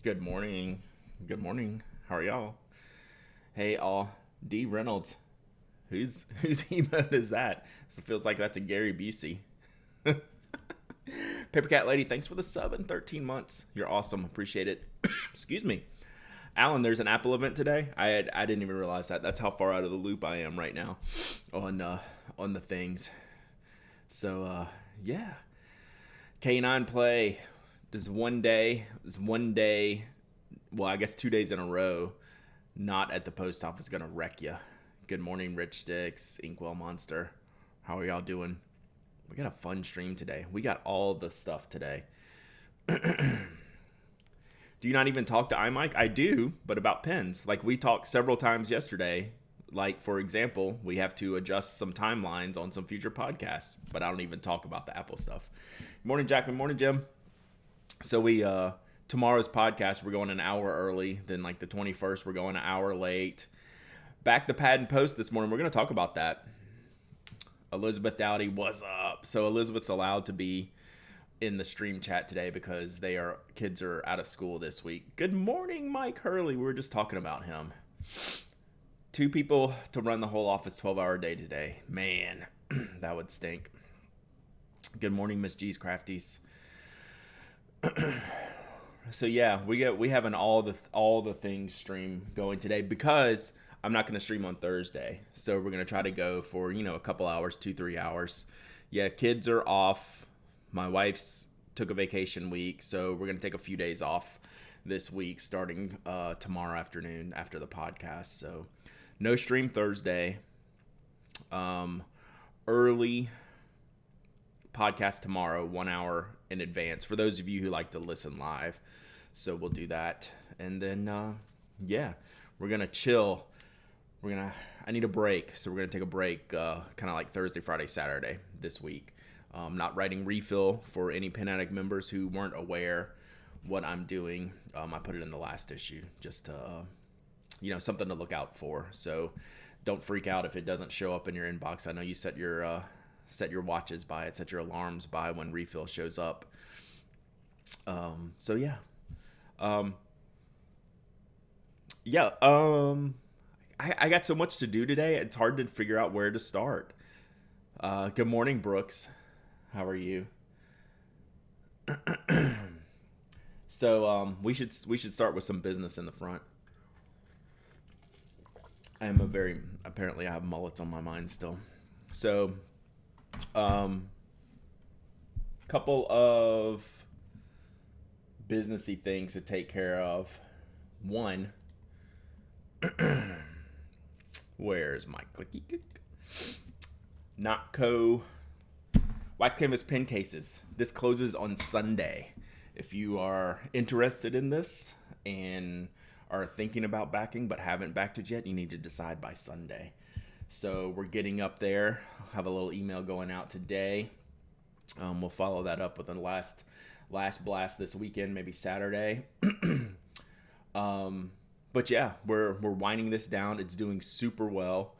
Good morning. Good morning. How are y'all? Hey, all. D Reynolds. Whose emote is that? It feels like that's a Gary Busey. Paper Cat Lady, thanks for the sub in 13 months. You're awesome. Appreciate it. Excuse me. Alan, there's an Apple event today. I didn't even realize that. That's how far out of the loop I am right now on the things. So yeah. K9 play. This one day, well, I guess 2 days in a row, not at the post office gonna wreck you. Good morning, Rich Sticks, Inkwell Monster. How are y'all doing? We got a fun stream today. We got all the stuff today. Do you not even talk to iMike? I do, but about pins. Like we talked several times yesterday. Like, for example, we have to adjust some timelines on some future podcasts, but I don't even talk about the Apple stuff. Good morning, Jackman. Morning, Jim. So tomorrow's podcast, we're going an hour early. Then like the 21st, we're going an hour late. Back the pad and post this morning. We're going to talk about that. Elizabeth Dowdy, what's up? So Elizabeth's allowed to be in the stream chat today because kids are out of school this week. Good morning, Mike Hurley. We were just talking about him. 2 people to run the whole office 12-hour day today. Man, that would stink. Good morning, Miss G's Crafties. So yeah, we have an all the things stream going today because I'm not going to stream on Thursday. So we're going to try to go for, a couple hours, 2-3 hours. Yeah, kids are off. My wife's took a vacation week, so we're going to take a few days off this week starting tomorrow afternoon after the podcast. So no stream Thursday. Early podcast tomorrow, 1 hour in advance for those of you who like to listen live. So we'll do that. And then, we're going to chill. I need a break. So we're going to take a break, kind of like Thursday, Friday, Saturday this week. Not writing refill for any Pen Addict members who weren't aware what I'm doing. I put it in the last issue just to, something to look out for. So don't freak out if it doesn't show up in your inbox. I know you set your watches by it, set your alarms by when refill shows up. So yeah. I got so much to do today. It's hard to figure out where to start. Good morning, Brooks. How are you? So we should start with some business in the front. Apparently I have mullets on my mind still. So couple of businessy things to take care of. One, where's my clicky click? Notco White Canvas pen cases. This closes on Sunday. If you are interested in this and are thinking about backing but haven't backed it yet, you need to decide by Sunday. So we're getting up there. I'll have a little email going out today. We'll follow that up with the last blast this weekend, maybe Saturday. But yeah, we're winding this down. It's doing super well,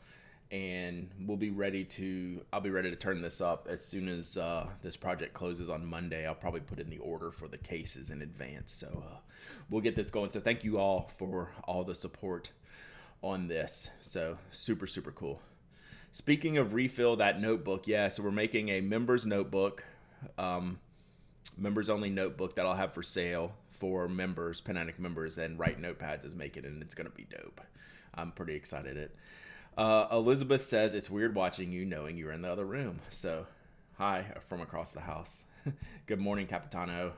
and I'll be ready to turn this up as soon as this project closes on Monday. I'll probably put in the order for the cases in advance. So we'll get this going. So thank you all for all the support on this. So super, super cool. Speaking of refill that notebook, yeah, so we're making a members notebook, members only notebook that I'll have for sale for members, Pen Addict members, and Write Notepads is making it, and it's going to be dope. I'm pretty excited. Elizabeth says, it's weird watching you knowing you're in the other room. So, hi from across the house. Good morning, Capitano.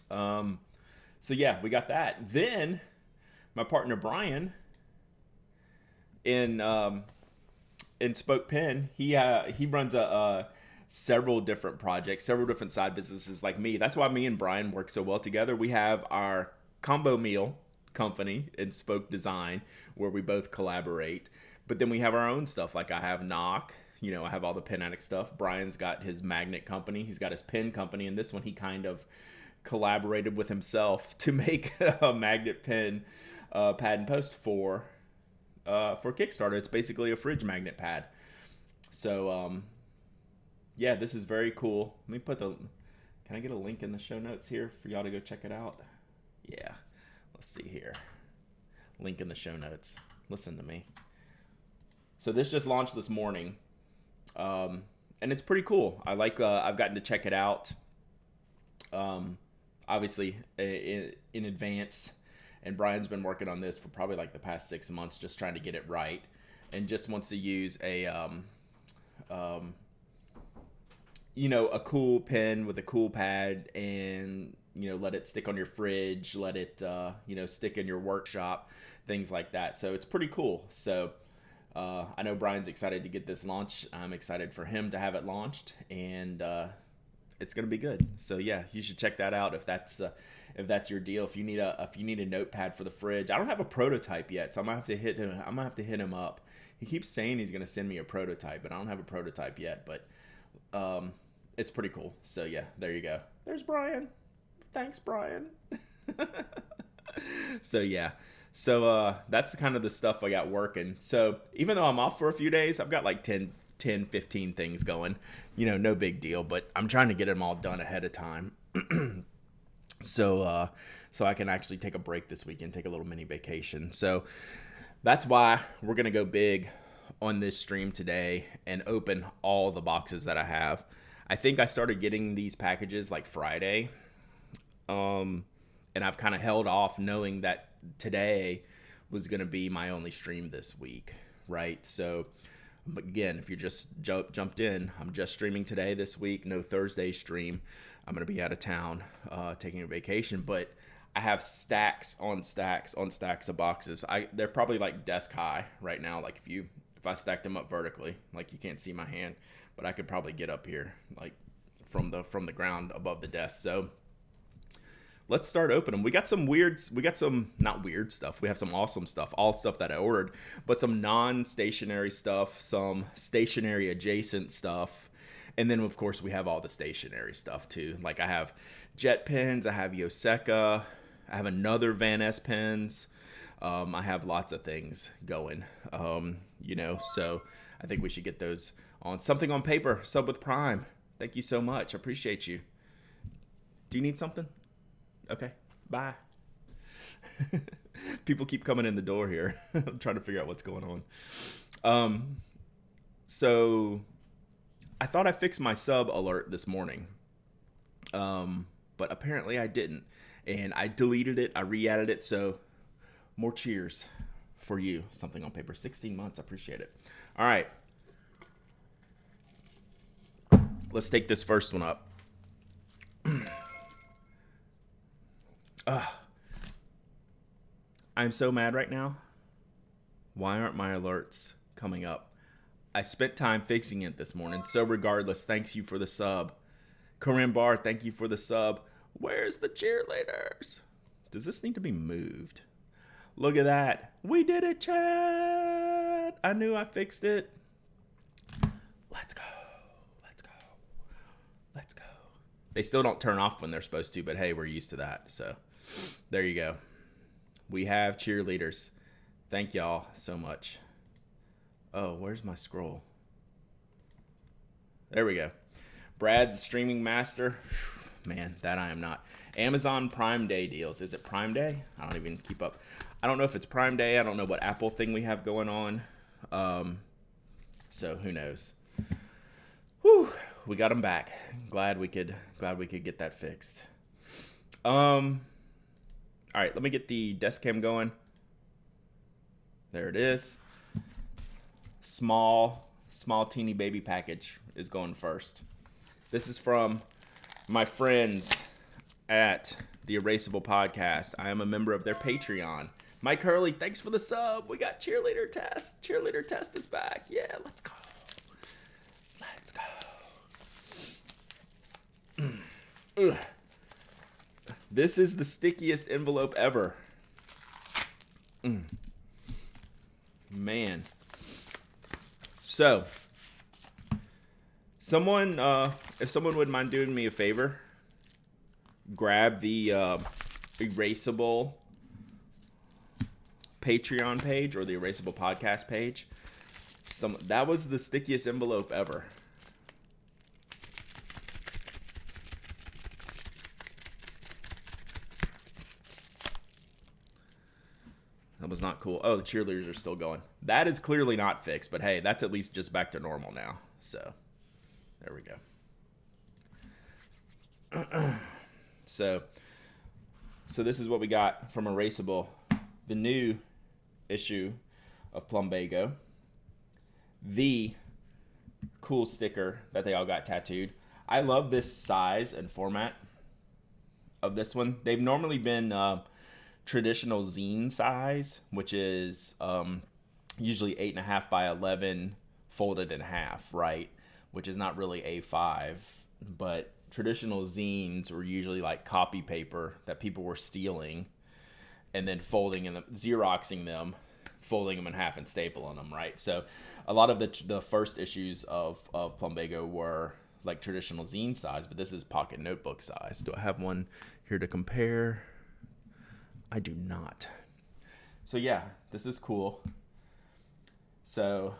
So yeah, we got that. Then, my partner Brian in Spoke Pen, he runs several different projects, several different side businesses like me. That's why me and Brian work so well together. We have our combo meal company in Spoke Design where we both collaborate. But then we have our own stuff. Like I have Knock, I have all the Pen Addict stuff. Brian's got his magnet company. He's got his pen company. And this one he kind of collaborated with himself to make a magnet pen pad and post for Kickstarter. It's basically a fridge magnet pad. So, this is very cool. Let me can I get a link in the show notes here for y'all to go check it out? Yeah. Let's see here. Link in the show notes. Listen to me. So this just launched this morning. And it's pretty cool. I like, I've gotten to check it out. Obviously in advance, and Brian's been working on this for probably like the past 6 months, just trying to get it right, and just wants to use a, a cool pen with a cool pad, and, let it stick on your fridge, let it, stick in your workshop, things like that. So it's pretty cool. So, I know Brian's excited to get this launched. I'm excited for him to have it launched, and, it's gonna be good. So yeah, you should check that out if that's your deal. If you need a notepad for the fridge, I don't have a prototype yet, so I'm gonna have to hit him up. He keeps saying he's gonna send me a prototype, but I don't have a prototype yet. But it's pretty cool. So yeah, there you go. There's Brian. Thanks, Brian. So yeah. So that's kind of the stuff I got working. So even though I'm off for a few days, I've got like 10, 15 things going, no big deal, but I'm trying to get them all done ahead of time. So I can actually take a break this weekend, take a little mini vacation. So that's why we're going to go big on this stream today and open all the boxes that I have. I think I started getting these packages like Friday. And I've kind of held off knowing that today was going to be my only stream this week. Right. So, but again, if you just jumped in, I'm just streaming today this week. No Thursday stream. I'm going to be out of town taking a vacation. But I have stacks on stacks on stacks of boxes. They're probably like desk high right now. Like if I stacked them up vertically, like you can't see my hand, but I could probably get up here like from the ground above the desk. So let's start opening. We got some not weird stuff. We have some awesome stuff, all stuff that I ordered, but some non-stationary stuff, some stationary adjacent stuff. And then of course we have all the stationary stuff too. Like I have jet pens, I have Yoseka, I have another Van S pens. I have lots of things going, so I think we should get those on. Something on paper, sub with Prime. Thank you so much. I appreciate you. Do you need something? Okay, bye. People keep coming in the door here. I'm trying to figure out what's going on. So I thought I fixed my sub alert this morning, but apparently I didn't. And I deleted it. I re-added it. So more cheers for you. Something on paper. 16 months. I appreciate it. All right. Let's take this first one up. I'm so mad right now. Why aren't my alerts coming up? I spent time fixing it this morning. So regardless, thanks you for the sub. Corinne Barr, thank you for the sub. Where's the cheerleaders? Does this need to be moved? Look at that. We did it, Chad. I knew I fixed it. Let's go. Let's go. Let's go. They still don't turn off when they're supposed to, but hey, we're used to that. So there you go. We have cheerleaders. Thank y'all so much. Oh, where's my scroll? There we go. Brad's streaming master. Man, that I am not. Amazon Prime Day deals. Is it Prime Day? I don't even keep up. I don't know if it's Prime Day. I don't know what Apple thing we have going on. So who knows? Whew. We got them back. Glad we could get that fixed. All right, let me get the desk cam going. There it is. Small teeny baby package is going first. This is from my friends at the Erasable Podcast. I am a member of their Patreon. Mike Hurley, thanks for the sub. We got cheerleader test. Cheerleader test is back. Yeah, let's go. Let's go. This is the stickiest envelope ever. Man. So, if someone would mind doing me a favor, grab the Erasable Patreon page or the Erasable Podcast page. That was the stickiest envelope ever. That was not cool. Oh, the cheerleaders are still going. That is clearly not fixed, but hey, that's at least just back to normal now. So, there we go. So this is what we got from Erasable. The new issue of Plumbago. The cool sticker that they all got tattooed. I love this size and format of this one. They've normally been traditional zine size, which is usually 8.5 by 11 folded in half, right? Which is not really A5, but traditional zines were usually like copy paper that people were stealing and then folding and Xeroxing them, folding them in half and stapling them, right? So a lot of the first issues of Plumbago were like traditional zine size, but this is pocket notebook size. Do I have one here to compare? I do not. So yeah, this is cool. So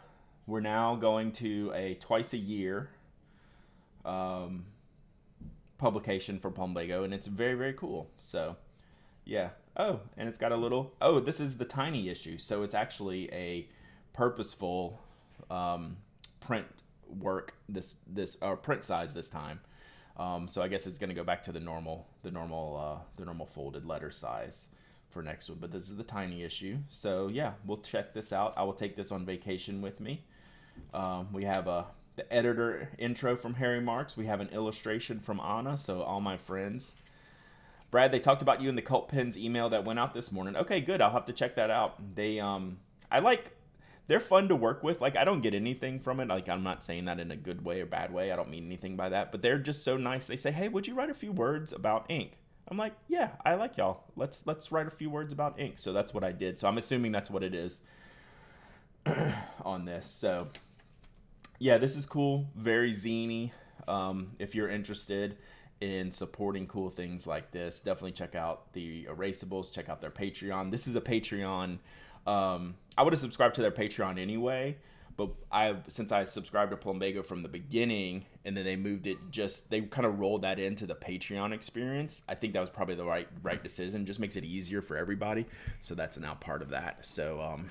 we're now going to a twice a year publication for Plumbago, and it's very, very cool. So yeah. Oh, and it's got a little, this is the tiny issue. So it's actually a purposeful print work, this print size this time. So I guess it's going to go back to the normal folded letter size for next one. But this is the tiny issue. So yeah, we'll check this out. I will take this on vacation with me. We have the editor intro from Harry Marks. We have an illustration from Anna. So all my friends. Brad, they talked about you in the Cult Pens email that went out this morning. Okay, good. I'll have to check that out. They're fun to work with. Like, I don't get anything from it. Like, I'm not saying that in a good way or bad way. I don't mean anything by that. But they're just so nice. They say, hey, would you write a few words about ink? I'm like, yeah, I like y'all. Let's write a few words about ink. So that's what I did. So I'm assuming that's what it is on this. So, yeah, this is cool. Very zany. If you're interested in supporting cool things like this, definitely check out the Erasables. Check out their Patreon. This is a Patreon. I would have subscribed to their Patreon anyway, but since I subscribed to Plumbago from the beginning, and then they moved it, they kind of rolled that into the Patreon experience. I think that was probably the right decision. Just makes it easier for everybody. So that's now part of that. So,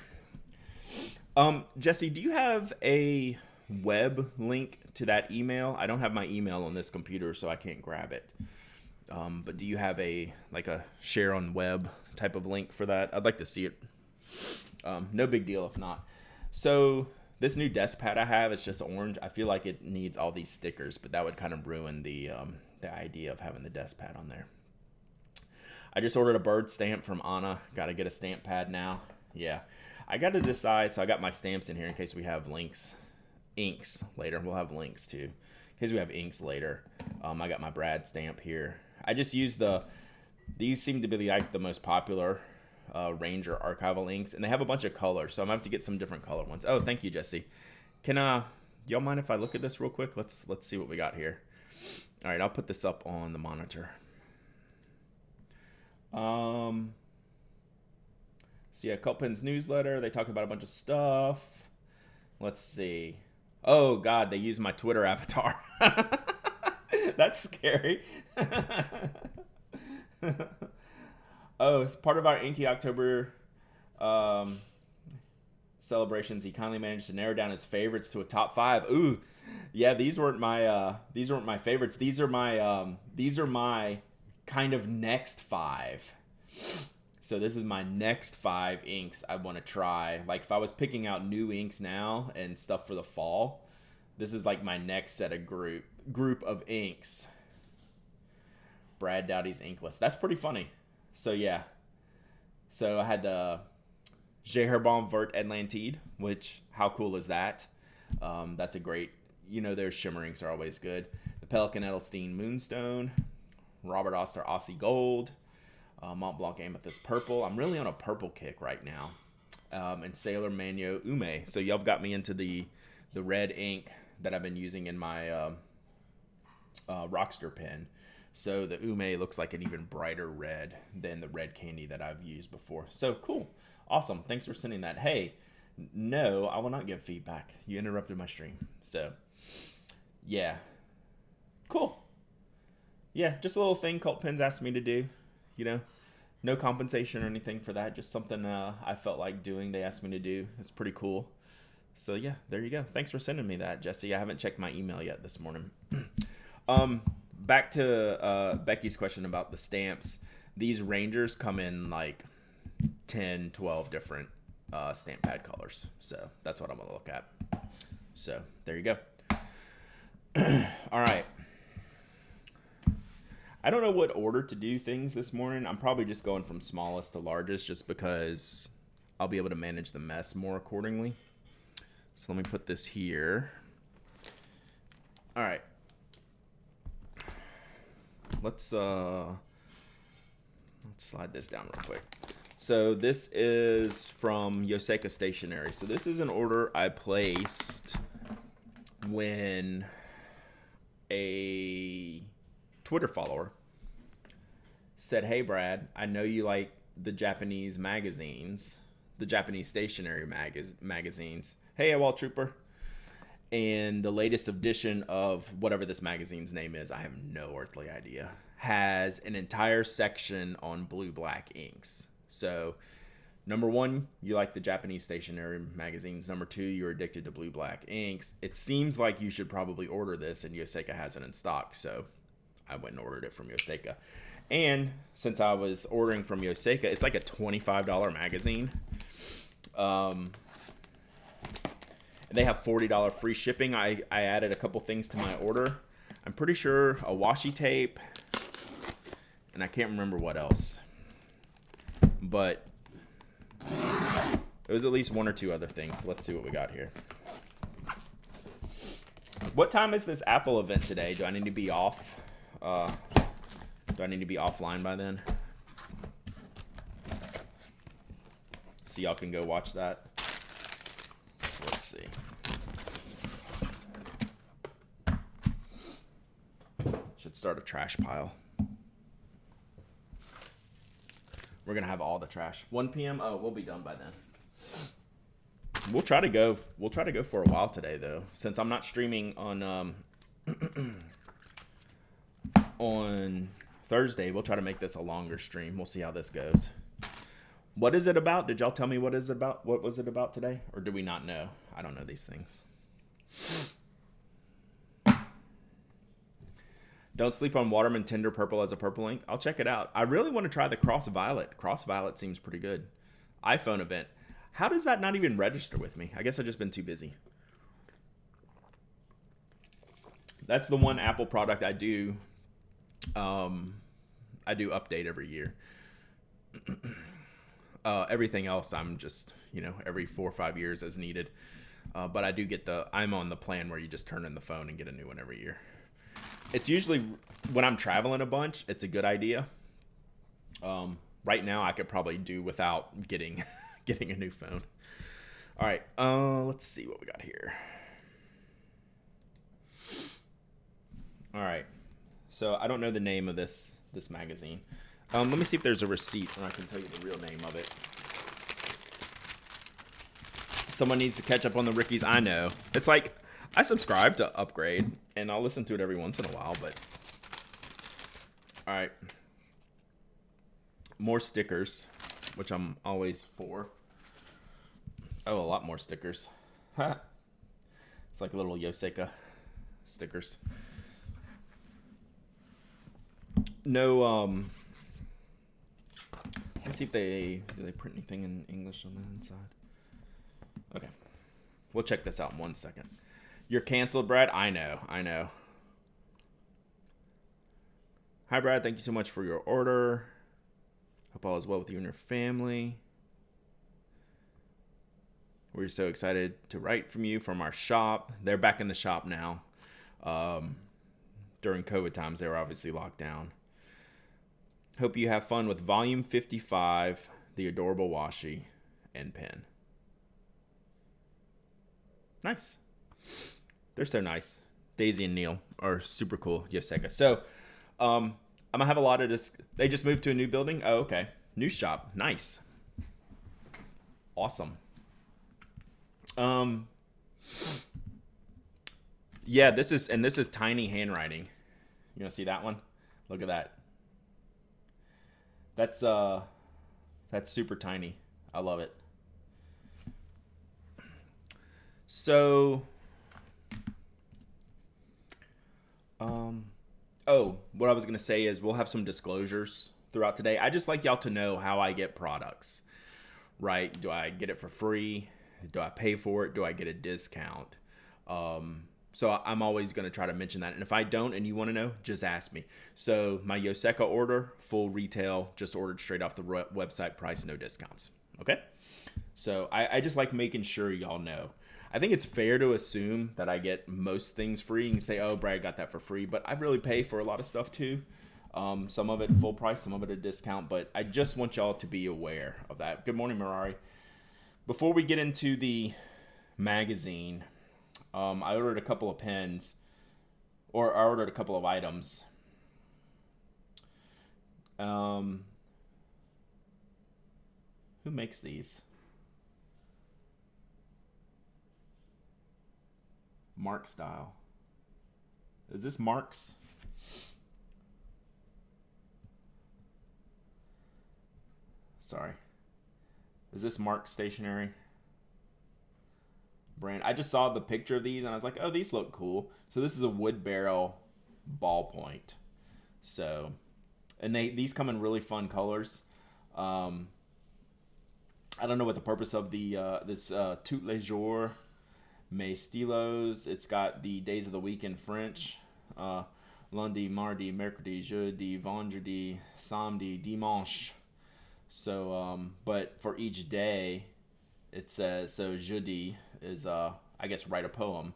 Jesse, do you have a web link to that email? I don't have my email on this computer, so I can't grab it. But do you have a share on web type of link for that? I'd like to see it. No big deal if not. So this new desk pad I have, it's just orange. I feel like it needs all these stickers, but that would kind of ruin the idea of having the desk pad on there. I just ordered a bird stamp from Anna. Got to get a stamp pad now. Yeah, I got to decide. So I got my stamps in here in case we have inks later. We'll have links too in case we have inks later. I got my Brad stamp here. I just use these seem to be like the most popular Ranger archival inks, and they have a bunch of colors, so I'm gonna have to get some different color ones. Oh, thank you, Jesse. Can y'all mind if I look at this real quick? Let's see what we got here. All right, I'll put this up on the monitor. So yeah, Cult Pens newsletter. They talk about a bunch of stuff. Let's see. Oh God, they use my Twitter avatar. That's scary. Oh, it's part of our Inky October celebrations. He kindly managed to narrow down his favorites to a top 5. Ooh, yeah, these weren't my favorites. These are my kind of next 5. So this is my next 5 inks I want to try. Like if I was picking out new inks now and stuff for the fall, this is like my next set of group of inks. Brad Dowdy's ink list. That's pretty funny. So yeah, so I had the Jeherbom Vert Atlantide, which how cool is that? That's a great, their shimmer inks are always good. The Pelican Edelstein Moonstone, Robert Oster Aussie Gold, Mont Blanc Amethyst Purple. I'm really on a purple kick right now, and Sailor Manyo Ume. So y'all got me into the red ink that I've been using in my Rockster pen. So the Ume looks like an even brighter red than the red candy that I've used before. So cool. Awesome. Thanks for sending that. Hey, no, I will not give feedback. You interrupted my stream. So, yeah. Cool. Yeah, just a little thing Cult Pens asked me to do. No compensation or anything for that. Just something I felt like doing. They asked me to do. It's pretty cool. So yeah, there you go. Thanks for sending me that, Jesse. I haven't checked my email yet this morning. Back to Becky's question about the stamps. These Rangers come in like 10, 12 different stamp pad colors. So that's what I'm going to look at. So there you go. All right. I don't know what order to do things this morning. I'm probably just going from smallest to largest just because I'll be able to manage the mess more accordingly. So let me put this here. All right. Let's slide this down real quick. So this is from Yoseka Stationery. So this is an order I placed when a Twitter follower said, "Hey Brad, I know you like the Japanese magazines, the Japanese stationery magazines. Hey, Wall Trooper." And the latest edition of whatever this magazine's name is, I have no earthly idea, has an entire section on blue-black inks. So, number one, you like the Japanese stationery magazines. Number two, you're addicted to blue-black inks. It seems like you should probably order this, and Yoseka has it in stock. So, I went and ordered it from Yoseka. And since I was ordering from Yoseka, it's like a $25 magazine. They have $40 free shipping. I added a couple things to my order. I'm pretty sure a washi tape, and I can't remember what else. But it was at least one or two other things. Let's see what we got here. What time is this Apple event today? Do I need to be off? Do I need to be offline by then? So y'all can go watch that. Let's see. Should start a trash pile. We're gonna have all the trash. 1 p.m. Oh, we'll be done by then. We'll try to go for a while today, though, since I'm not streaming on on Thursday. We'll try to make this a longer stream. We'll see how this goes. What is it about? Did y'all tell me what is it about? What was it about today? Or do we not know? I don't know these things. Don't sleep on Waterman Tender Purple as a purple ink. I'll check it out. I really want to try the Cross Violet. Cross Violet seems pretty good. iPhone event. How does that not even register with me? I guess I've just been too busy. That's the one Apple product I do. I do update every year. Everything else, I'm just, every 4 or 5 years as needed. But I do get I'm on the plan where you just turn in the phone and get a new one every year. It's usually when I'm traveling a bunch, it's a good idea. Right now, I could probably do without getting a new phone. All right, let's see what we got here. All right, so I don't know the name of this magazine. Let me see if there's a receipt and I can tell you the real name of it. Someone needs to catch up on the Rickies. I know. It's like I subscribe to Upgrade and I'll listen to it every once in a while, but all right. More stickers, which I'm always for. Oh, a lot more stickers. It's like little Yoseka stickers. No, let's see if do they print anything in English on the inside. Okay. We'll check this out in 1 second. You're canceled, Brad? I know. Hi, Brad. Thank you so much for your order. Hope all is well with you and your family. We're so excited to write from you from our shop. They're back in the shop now. During COVID times, they were obviously locked down. Hope you have fun with Volume 55, The Adorable Washi, and Pen. Nice. They're so nice. Daisy and Neil are super cool. Yoseka. So, I'm going to have a lot of this. They just moved to a new building. Oh, okay. New shop. Nice. Awesome. Yeah, this is tiny handwriting. You want to see that one? Look at that. That's super tiny. I love it. So, what I was gonna say is we'll have some disclosures throughout today. I just like y'all to know how I get products. Right? Do I get it for free? Do I pay for it? Do I get a discount? So I'm always going to try to mention that. And if I don't and you want to know, just ask me. So my Yoseka order, full retail, just ordered straight off the website price, no discounts. Okay? So I just like making sure y'all know. I think it's fair to assume that I get most things free. You can say, oh, Brad got that for free. But I really pay for a lot of stuff too. Some of it full price, some of it a discount. But I just want y'all to be aware of that. Good morning, Mirari. Before we get into the magazine, I ordered a couple of pens, or I ordered a couple of items. Who makes these? Mark Style. Is this Mark's? Sorry. Is this Mark Stationery brand? I just saw the picture of these and I was like, oh, these look cool. So this is a wood barrel ballpoint. So, and these come in really fun colors. I don't know what the purpose of the this Tous les jours mes stylos. It's got the days of the week in French. Lundi, mardi, mercredi, jeudi, vendredi, samedi, dimanche. So, but for each day, it says, so jeudi is, I guess, write a poem.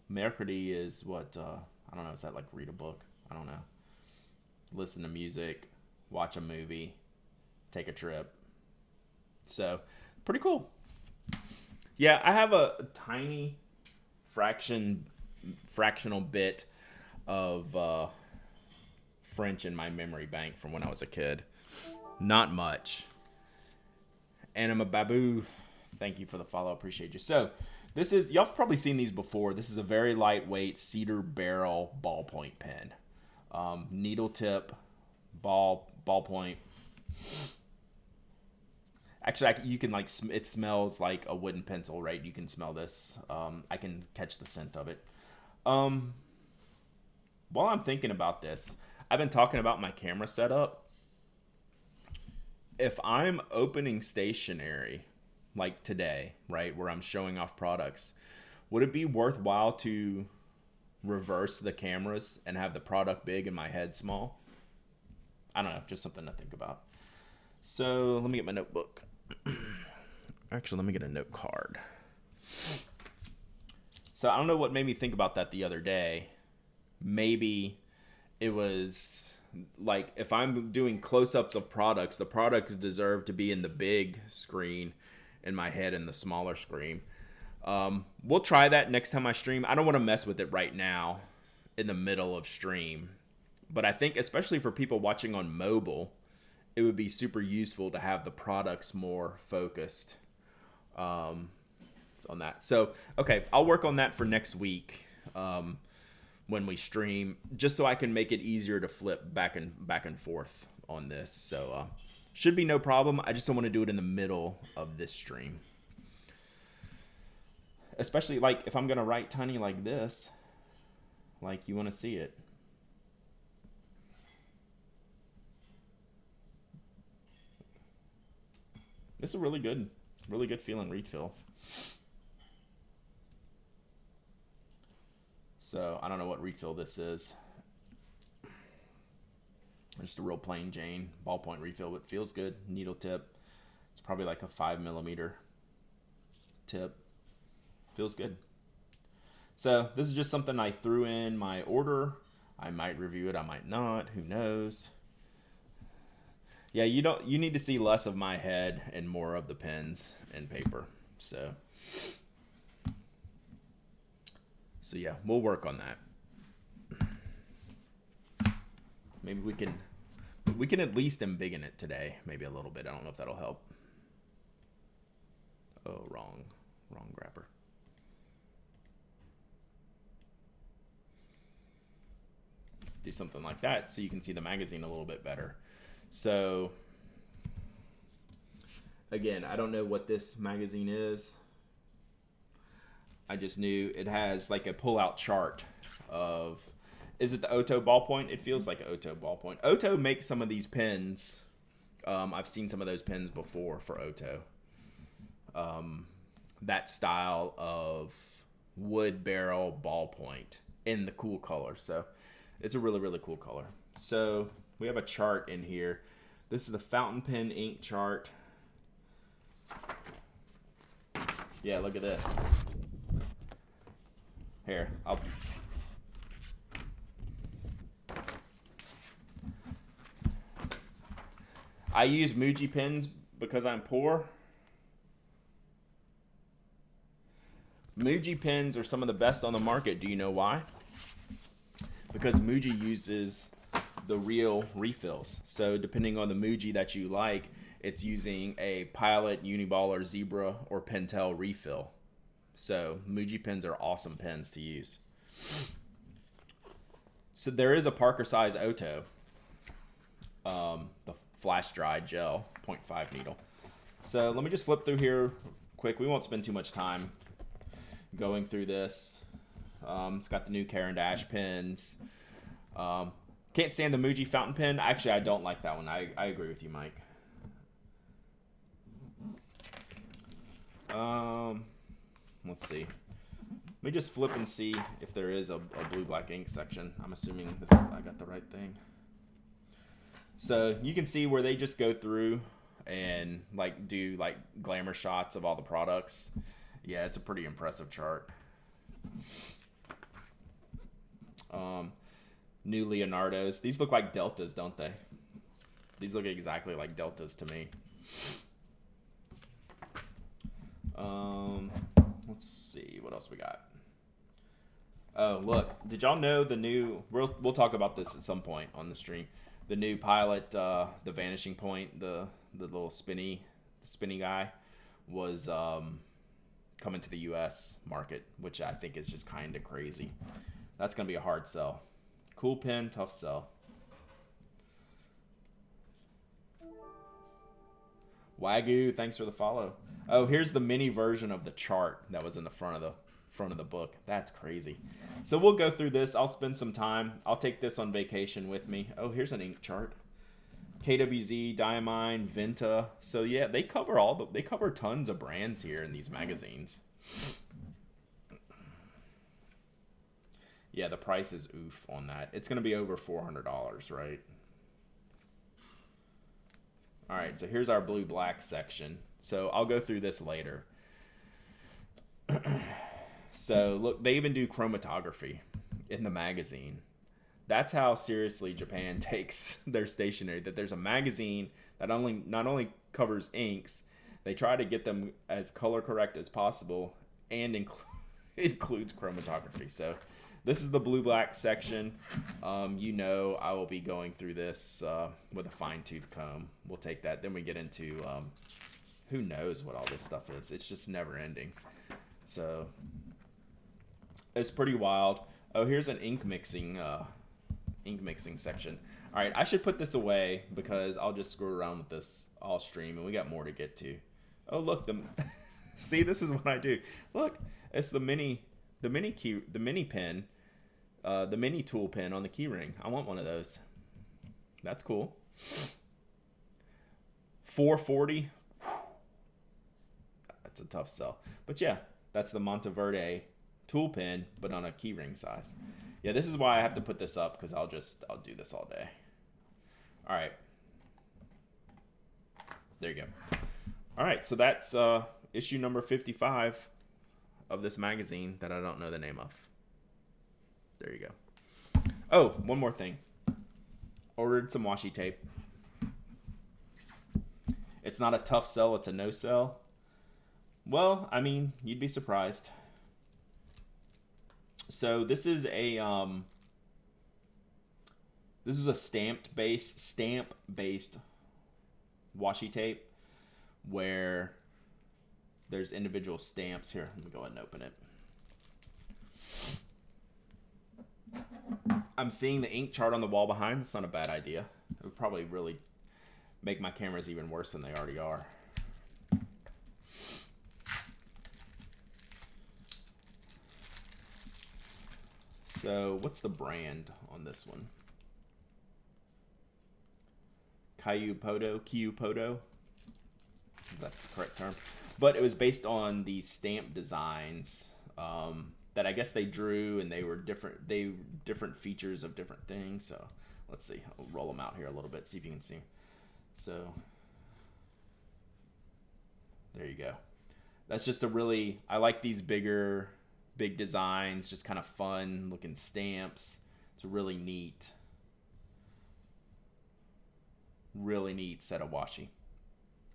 Mercredi is what, I don't know, is that like read a book? I don't know. Listen to music, watch a movie, take a trip. So, pretty cool. Yeah, I have a tiny fractional bit of French in my memory bank from when I was a kid. Not much. And I'm a Babu. Thank you for the follow. Appreciate you. So, this is, y'all have probably seen these before. This is a very lightweight cedar barrel ballpoint pen. Needle tip, ballpoint. Actually, you can like, it smells like a wooden pencil, right? You can smell this. I can catch the scent of it. While I'm thinking about this, I've been talking about my camera setup. If I'm opening stationery like today, right, where I'm showing off products, would it be worthwhile to reverse the cameras and have the product big and my head small? I don't know, just something to think about. So let me get my notebook. Actually, let me get a note card. So I don't know what made me think about that the other day. Maybe it was like if I'm doing close-ups of products, the products deserve to be in the big screen and my head in the smaller screen. We'll try that next time I stream. I don't want to mess with it right now in the middle of stream. But I think especially for people watching on mobile, it would be super useful to have the products more focused on that. So, okay, I'll work on that for next week. When we stream, just so I can make it easier to flip back and forth on this. So should be no problem. I just don't want to do it in the middle of this stream. Especially like if I'm going to write tiny like this, like you want to see it. This is a really good feeling refill. So I don't know what refill this is. Just a real plain Jane ballpoint refill, but feels good. Needle tip. It's probably like a 5mm tip. Feels good. So this is just something I threw in my order. I might review it, I might not. Who knows? Yeah, you need to see less of my head and more of the pens and paper. So yeah, we'll work on that. Maybe we can at least embiggen it today. Maybe a little bit. I don't know if that'll help. Oh, wrong grabber. Do something like that so you can see the magazine a little bit better. So again, I don't know what this magazine is. I just knew it has like a pull-out chart of, is it the Oto ballpoint? It feels like an Oto ballpoint. Oto makes some of these pens. I've seen some of those pens before for Oto. That style of wood barrel ballpoint in the cool color. So it's a really, really cool color. So we have a chart in here. This is the fountain pen ink chart. Yeah, look at this. Here, I use Muji pens because I'm poor. Muji pens are some of the best on the market. Do you know why? Because Muji uses the real refills. So depending on the Muji that you like, it's using a Pilot, Uniballer, Zebra, or Pentel refill. So Muji pens are awesome pens to use. So there is a Parker size Oto, the flash dry gel 0.5 needle. So let me just flip through here quick. We won't spend too much time going through this. It's got the new Caran d'Ache pens. Can't stand the Muji fountain pen. Actually, I don't like that one. I agree with you, Mike. Let's see. Let me just flip and see if there is a blue black ink section. I'm assuming I got the right thing. So you can see where they just go through and like do like glamour shots of all the products. Yeah, it's a pretty impressive chart. New Leonardos. These look like Deltas, don't they? These look exactly like Deltas to me. Let's see what else we got. Oh, look! Did y'all know the new? We'll talk about this at some point on the stream. The new Pilot, the Vanishing Point, the little spinny guy, was coming to the U.S. market, which I think is just kind of crazy. That's gonna be a hard sell. Cool pen, tough sell. Wagyu, thanks for the follow. Oh, here's the mini version of the chart that was in the front of the book. That's crazy. So we'll go through this. I'll spend some time. I'll take this on vacation with me. Oh, here's an ink chart. KWZ, Diamine, Venta. So yeah, they cover tons of brands here in these magazines. Yeah, the price is oof on that. It's gonna be over $400, right? All right, so here's our blue-black section. So I'll go through this later. So look, they even do chromatography in the magazine. That's how seriously Japan takes their stationery. That there's a magazine that not only covers inks, they try to get them as color correct as possible and includes chromatography. So this is the blue-black section. You know I will be going through this with a fine-tooth comb. We'll take that. Then we get into who knows what all this stuff is. It's just never ending. So it's pretty wild. Oh, here's an ink mixing section. All right, I should put this away because I'll just screw around with this all stream, and we got more to get to. Oh, look, see, this is what I do. Look, it's the mini pen. The mini tool pen on the key ring. I want one of those. That's cool. $440. That's a tough sell. But yeah, that's the Monteverde tool pen, but on a key ring size. Yeah, this is why I have to put this up, because I'll do this all day. All right. There you go. All right, so that's issue number 55 of this magazine that I don't know the name of. There you go. Oh, one more thing. Ordered some washi tape. It's not a tough sell, it's a no sell. Well, I mean, you'd be surprised. So this is a stamp-based washi tape where there's individual stamps here. Let me go ahead and open it. I'm seeing the ink chart on the wall behind. It's not a bad idea. It would probably really... make my cameras even worse than they already are. So what's the brand on this one? Kyupoto. That's the correct term. But it was based on the stamp designs that I guess they drew, and they were different features of different things. So let's see. I'll roll them out here a little bit, see if you can see. So there you go. That's just I like these big designs, just kind of fun looking stamps. It's really neat set of washi.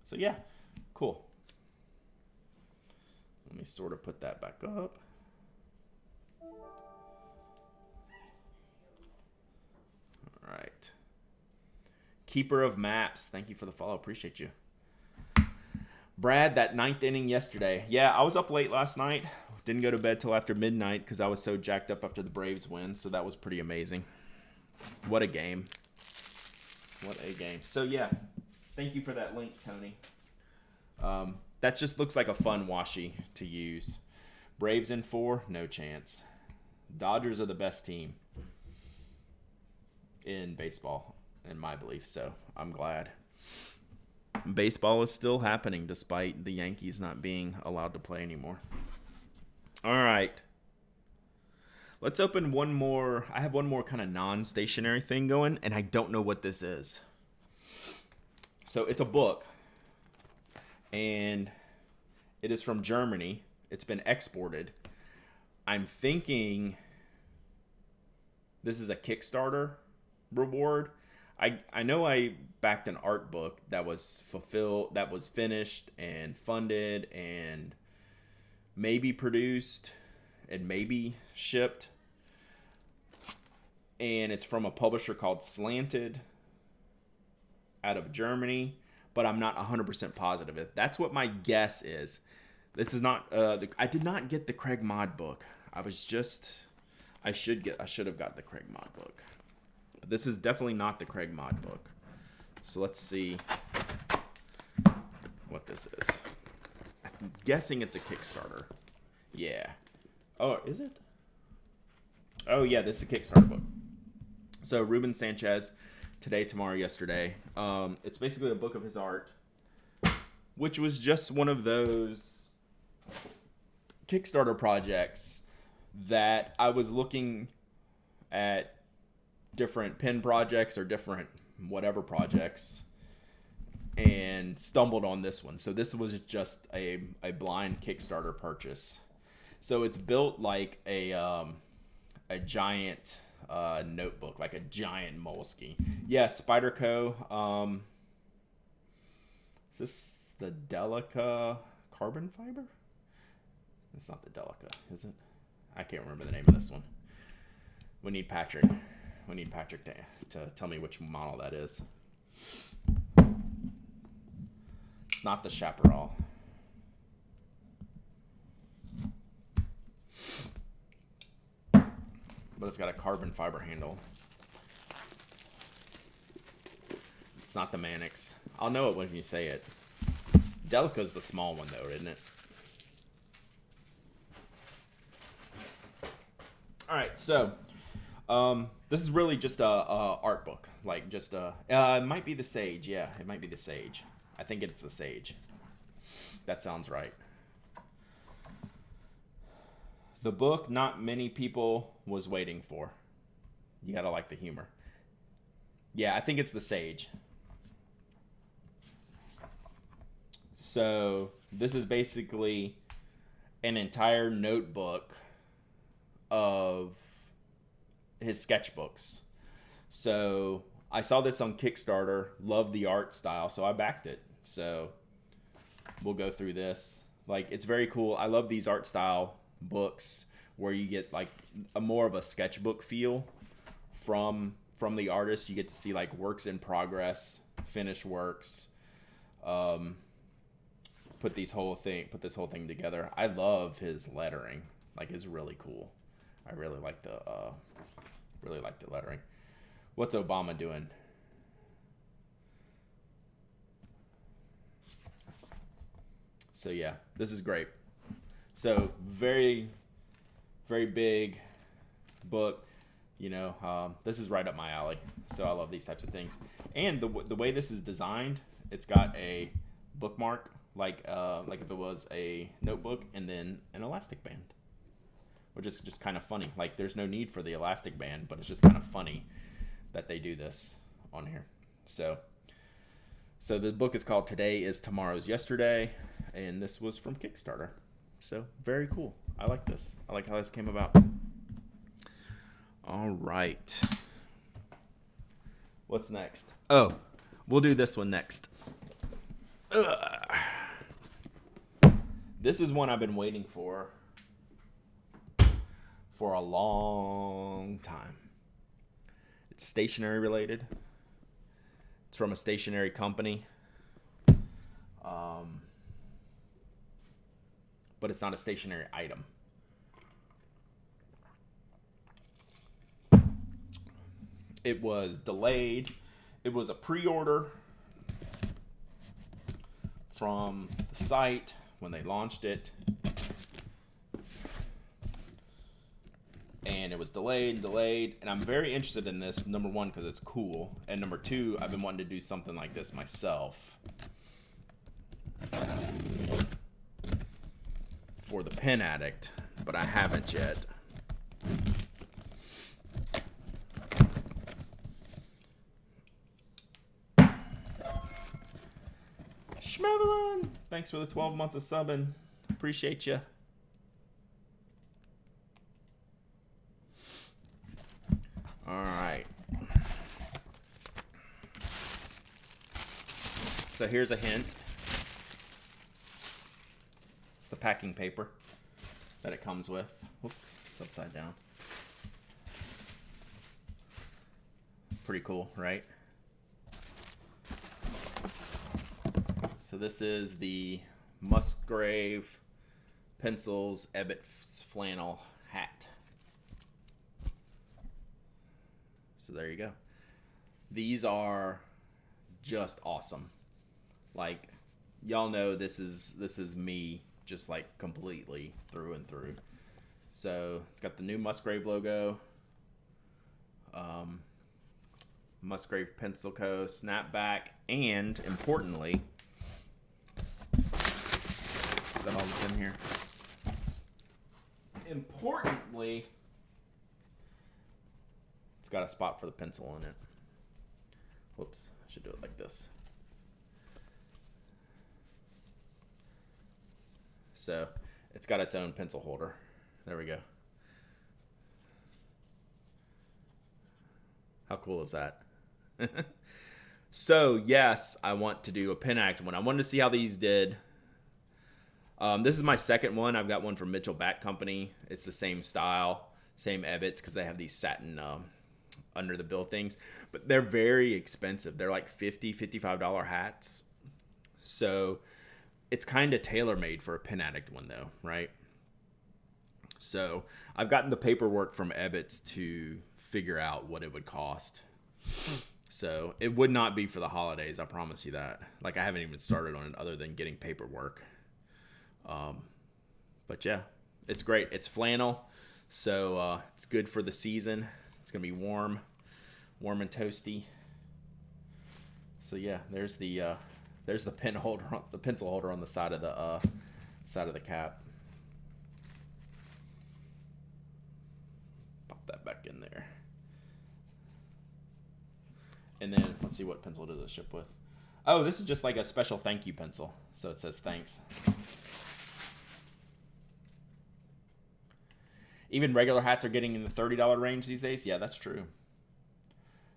So yeah, cool. Let me sort of put that back up. All right. Keeper of Maps, thank you for the follow. Appreciate you. Brad, that 9th inning yesterday. Yeah, I was up late last night. Didn't go to bed till after midnight because I was so jacked up after the Braves win. So that was pretty amazing. What a game. What a game. So yeah, thank you for that link, Tony. That just looks like a fun washi to use. Braves in 4, no chance. Dodgers are the best team in baseball, in my belief. So I'm glad. Baseball is still happening despite the Yankees not being allowed to play anymore. All right. Let's open one more. I have one more kind of non-stationary thing going, and I don't know what this is. So it's a book, and it is from Germany. It's been exported. I'm thinking this is a Kickstarter reward. I know I backed an art book that was finished and funded and maybe produced and maybe shipped. And it's from a publisher called Slanted out of Germany, but I'm not 100% positive. That's what my guess is. This is not I did not get the Craig Mod book. I should have got the Craig Mod book. But this is definitely not the Craig Mod book. So let's see what this is. I'm guessing it's a Kickstarter. Yeah. Oh, is it? Oh, yeah, this is a Kickstarter book. So Ruben Sanchez, Today, Tomorrow, Yesterday. It's basically a book of his art, which was just one of those Kickstarter projects that I was looking at different pen projects or different whatever projects and stumbled on this one. So this was just a blind Kickstarter purchase. So it's built like a giant notebook, like a giant Moleskine. Yeah, Spyderco. Is this the Delica carbon fiber? It's not the Delica, is it? I can't remember the name of this one. We need Patrick. We need Patrick to tell me which model that is. It's not the Chaparral. But it's got a carbon fiber handle. It's not the Mannix. I'll know it when you say it. Delica's the small one though, isn't it? All right, so this is really just a art book, like just it might be the Sage. Yeah, it might be the Sage. I think it's the Sage. That sounds right. The book not many people was waiting for. You gotta like the humor. Yeah, I think it's the Sage. So this is basically an entire notebook of his sketchbooks. So I saw this on Kickstarter, loved the art style, so I backed it. So we'll go through this. Like, it's very cool. I love these art style books where you get like a more of a sketchbook feel from the artist. You get to see like works in progress, finished works. Put this whole thing together. I love his lettering. Like, it's really cool. I really like the lettering. What's Obama doing? So yeah, this is great. So very, very big book. This is right up my alley. So I love these types of things. And the way this is designed, it's got a bookmark like if it was a notebook, and then an elastic band, which is just kind of funny. Like there's no need for the elastic band, but it's just kind of funny that they do this on here. So the book is called Today is Tomorrow's Yesterday, and this was from Kickstarter. So very cool. I like this. I like how this came about. All right. What's next? Oh, we'll do this one next. This is one I've been waiting for a long time. It's stationery related. It's from a stationery company. But it's not a stationery item. It was delayed. It was a pre-order from the site when they launched it. And it was delayed. And I'm very interested in this, number one, because it's cool. And number two, I've been wanting to do something like this myself for the Pen Addict, but I haven't yet. Schmevelin, thanks for the 12 months of subbing. Appreciate you. All right. So here's a hint. It's the packing paper that it comes with. Whoops, it's upside down. Pretty cool, right? So this is the Musgrave Pencils Ebbitt's flannel hat. So there you go. These are just awesome. Like, y'all know this is me just like completely through and through. So it's got the new Musgrave logo. Musgrave Pencil Co. snapback, and importantly, is that all that's in here? Importantly, it's got a spot for the pencil in it. Whoops, I should do it like this. So it's got its own pencil holder. There we go. How cool is that? So yes, I want to do a Pen Addict one. I wanted to see how these did. This is my second one. I've got one from Mitchell Bat Company. It's the same style, same Ebbets, because they have these satin under the bill things, but they're very expensive. They're like $55 hats. So it's kind of tailor-made for a Pen Addict one though, right? So I've gotten the paperwork from Ebbets to figure out what it would cost. So it would not be for the holidays, I promise you that. Like, I haven't even started on it other than getting paperwork. But yeah, it's great. It's flannel, so it's good for the season. It's gonna be warm and toasty. So yeah, there's the pen holder, the pencil holder on the side of the cap. Pop that back in there. And then let's see, what pencil does it ship with? Oh, this is just like a special thank you pencil. So it says thanks. Even regular hats are getting in the $30 range these days. Yeah, that's true.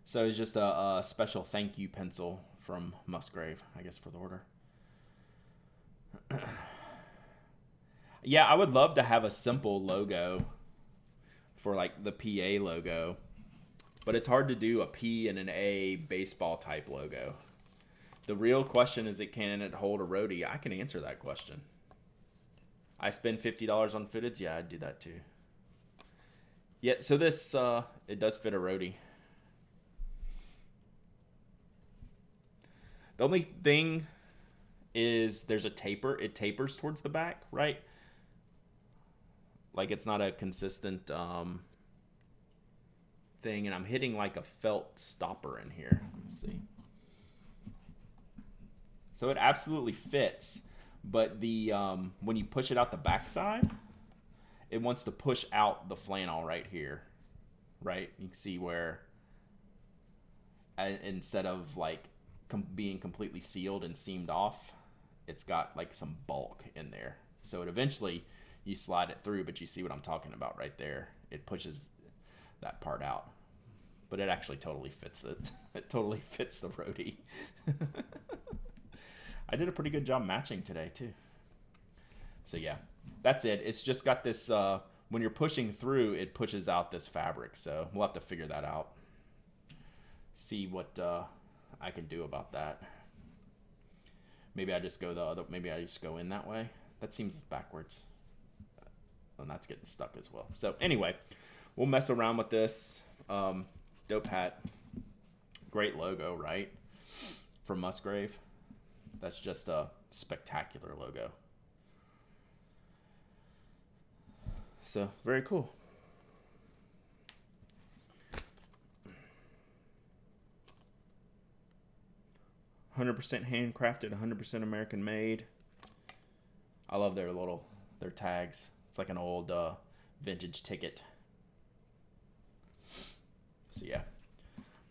So it's just a special thank you pencil from Musgrave, I guess, for the order. Yeah, I would love to have a simple logo for like the PA logo. But it's hard to do a P and an A baseball type logo. The real question is, can it hold a roadie? I can answer that question. I spend $50 on fitteds. Yeah, I'd do that too. Yeah, so this, it does fit a roadie. The only thing is there's a taper. It tapers towards the back, right? Like it's not a consistent thing. And I'm hitting like a felt stopper in here. Let's see. So it absolutely fits. But the when you push it out the backside, it wants to push out the flannel right here. Right? You can see where instead of like being completely sealed and seamed off, it's got like some bulk in there. So it eventually you slide it through, but you see what I'm talking about right there. It pushes that part out. But it actually totally fits it. It totally fits the roadie. I did a pretty good job matching today too. So yeah, that's it. It's just got this, when you're pushing through, it pushes out this fabric. So we'll have to figure that out. See what I can do about that. Maybe I just go the other, maybe I just go in that way. That seems backwards. And that's getting stuck as well. So anyway, we'll mess around with this. Dope hat. Great logo, right? From Musgrave. That's just a spectacular logo. So, very cool. $100% handcrafted, 100% American made. I love their tags. It's like an old vintage ticket. So yeah,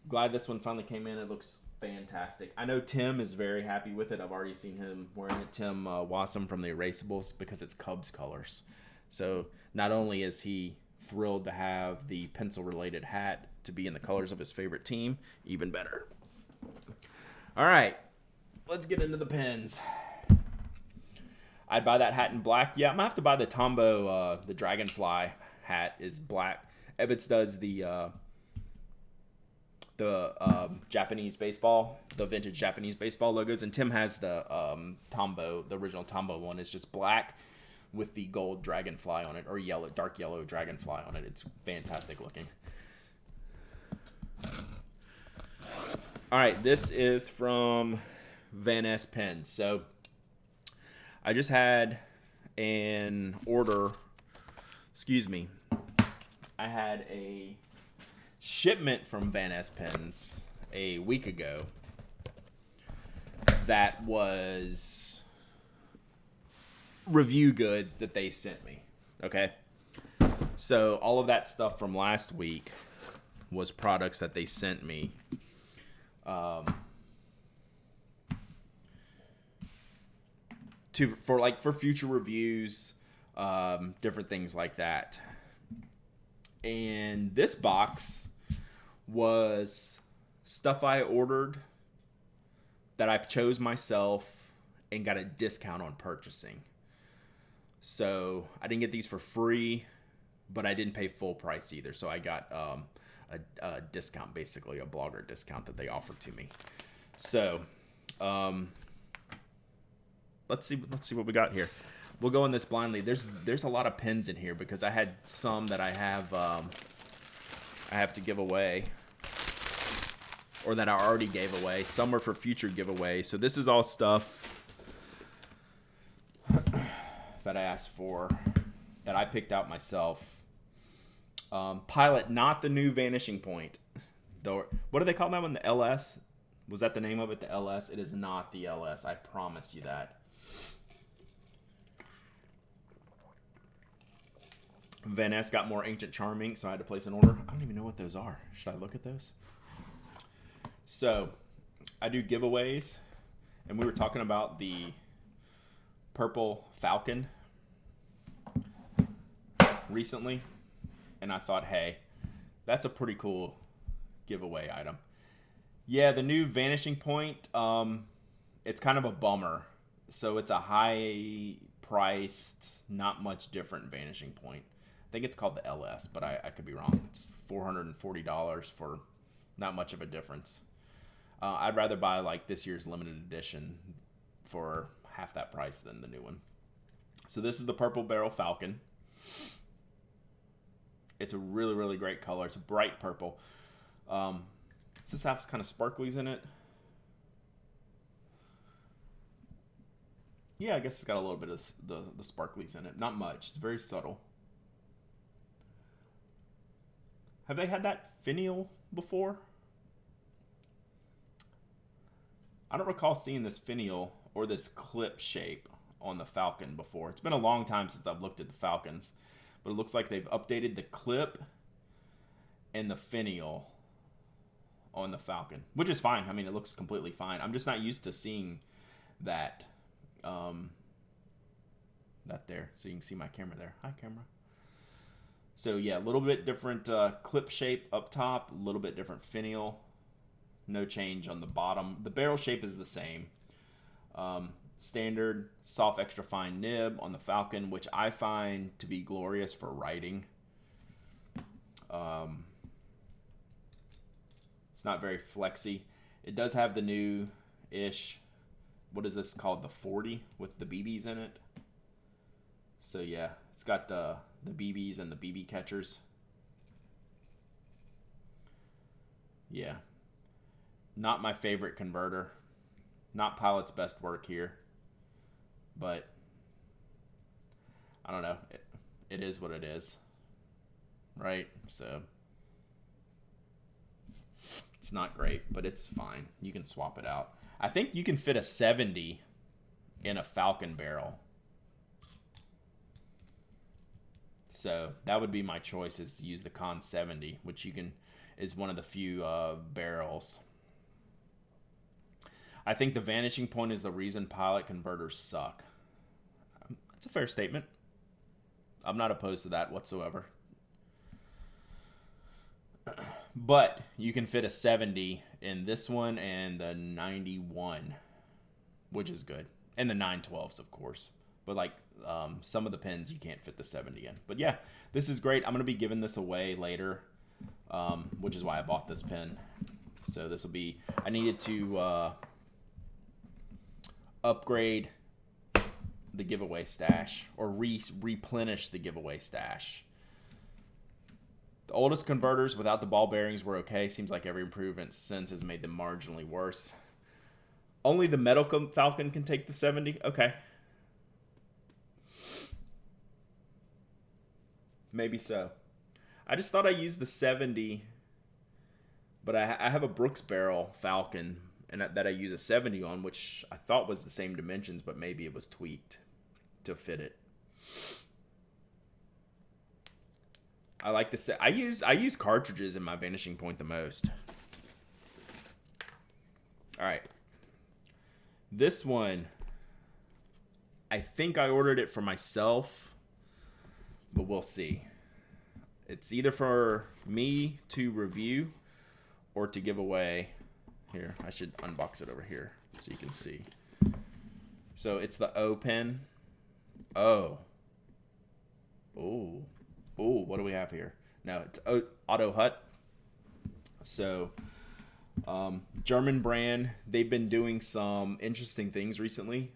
glad this one finally came in. It looks fantastic. I know Tim is very happy with it. I've already seen him wearing it. Tim Wassam from the Erasables, because it's Cubs colors. So not only is he thrilled to have the pencil related hat to be in the colors of his favorite team, even better. All right, let's get into the pens. I'd buy that hat in black. Yeah, I'm gonna have to buy the Tombow, the Dragonfly hat is black. Ebbets does the Japanese baseball, the vintage Japanese baseball logos, and Tim has the Tombow, the original Tombow one is just black with the gold dragonfly on it, or yellow, dark yellow dragonfly on it. It's fantastic looking. All right, this is from Van Ness Pens. So I just had an order, I had a shipment from Van Ness Pens a week ago that was review goods that they sent me. Okay, so all of that stuff from last week was products that they sent me for future reviews, different things like that. And this box was stuff I ordered that I chose myself and got a discount on purchasing. So I didn't get these for free, but I didn't pay full price either. So I got a discount, basically a blogger discount that they offered to me. So let's see what we got here. We'll go in this blindly. There's a lot of pens in here because I had some that I have to give away, or that I already gave away. Some are for future giveaway. So this is all stuff that I asked for, that I picked out myself. Pilot, not the new Vanishing Point. What do they call that one? The LS? Was that the name of it? The LS? It is not the LS. I promise you that. Van Ness got more Ancient Charming, so I had to place an order. I don't even know what those are. Should I look at those? So, I do giveaways, and we were talking about the purple Falcon recently, and I thought, hey, that's a pretty cool giveaway item. Yeah, the new Vanishing Point, it's kind of a bummer. So it's a high-priced, not much different Vanishing Point. I think it's called the LS, but I could be wrong. It's $440 for not much of a difference. I'd rather buy like this year's limited edition for half that price than the new one. So this is the Purple Barrel Falcon. It's a really, really great color. It's a bright purple. Does this have kind of sparklies in it? Yeah, I guess it's got a little bit of the sparklies in it. Not much. It's very subtle. Have they had that finial before? I don't recall seeing this finial or this clip shape on the Falcon before. It's been a long time since I've looked at the Falcons, but it looks like they've updated the clip and the finial on the Falcon, which is fine. I mean, it looks completely fine. I'm just not used to seeing that. That there, so you can see my camera there. Hi, camera. So yeah, a little bit different clip shape up top, a little bit different finial. No change on the bottom. The barrel shape is the same. Standard soft extra fine nib on the Falcon, which I find to be glorious for writing. It's not very flexy. It does have the new-ish, what is this called, the 40 with the BBs in it. So yeah, it's got the BBs and the BB catchers. Yeah. Not my favorite converter. Not Pilot's best work here. But I don't know. It is what it is. Right? So it's not great, but it's fine. You can swap it out. I think you can fit a 70 in a Falcon barrel. So that would be my choice, is to use the Con 70, which is one of the few barrels. I think the vanishing point is the reason Pilot converters suck. That's a fair statement. I'm not opposed to that whatsoever. But you can fit a 70 in this one and the 91, which is good. And the 912s, of course. But like some of the pens you can't fit the 70 in. But yeah, this is great. I'm going to be giving this away later, which is why I bought this pen. So this will be, I needed to upgrade the giveaway stash, or replenish the giveaway stash. The oldest converters without the ball bearings were okay. Seems like every improvement since has made them marginally worse. Only the metal Falcon can take the 70? Okay. Maybe so. I just thought I used the 70, but I have a Brooks barrel Falcon and that I use a 70 on, which I thought was the same dimensions, but maybe it was tweaked to fit it. I like the set. I use cartridges in my Vanishing Point the most. All right. This one, I think I ordered it for myself, but we'll see. It's either for me to review or to give away. Here, I should unbox it over here so you can see. So it's the O pen. Oh. Oh. Oh, what do we have here? No, it's Auto Hut. So, German brand. They've been doing some interesting things recently.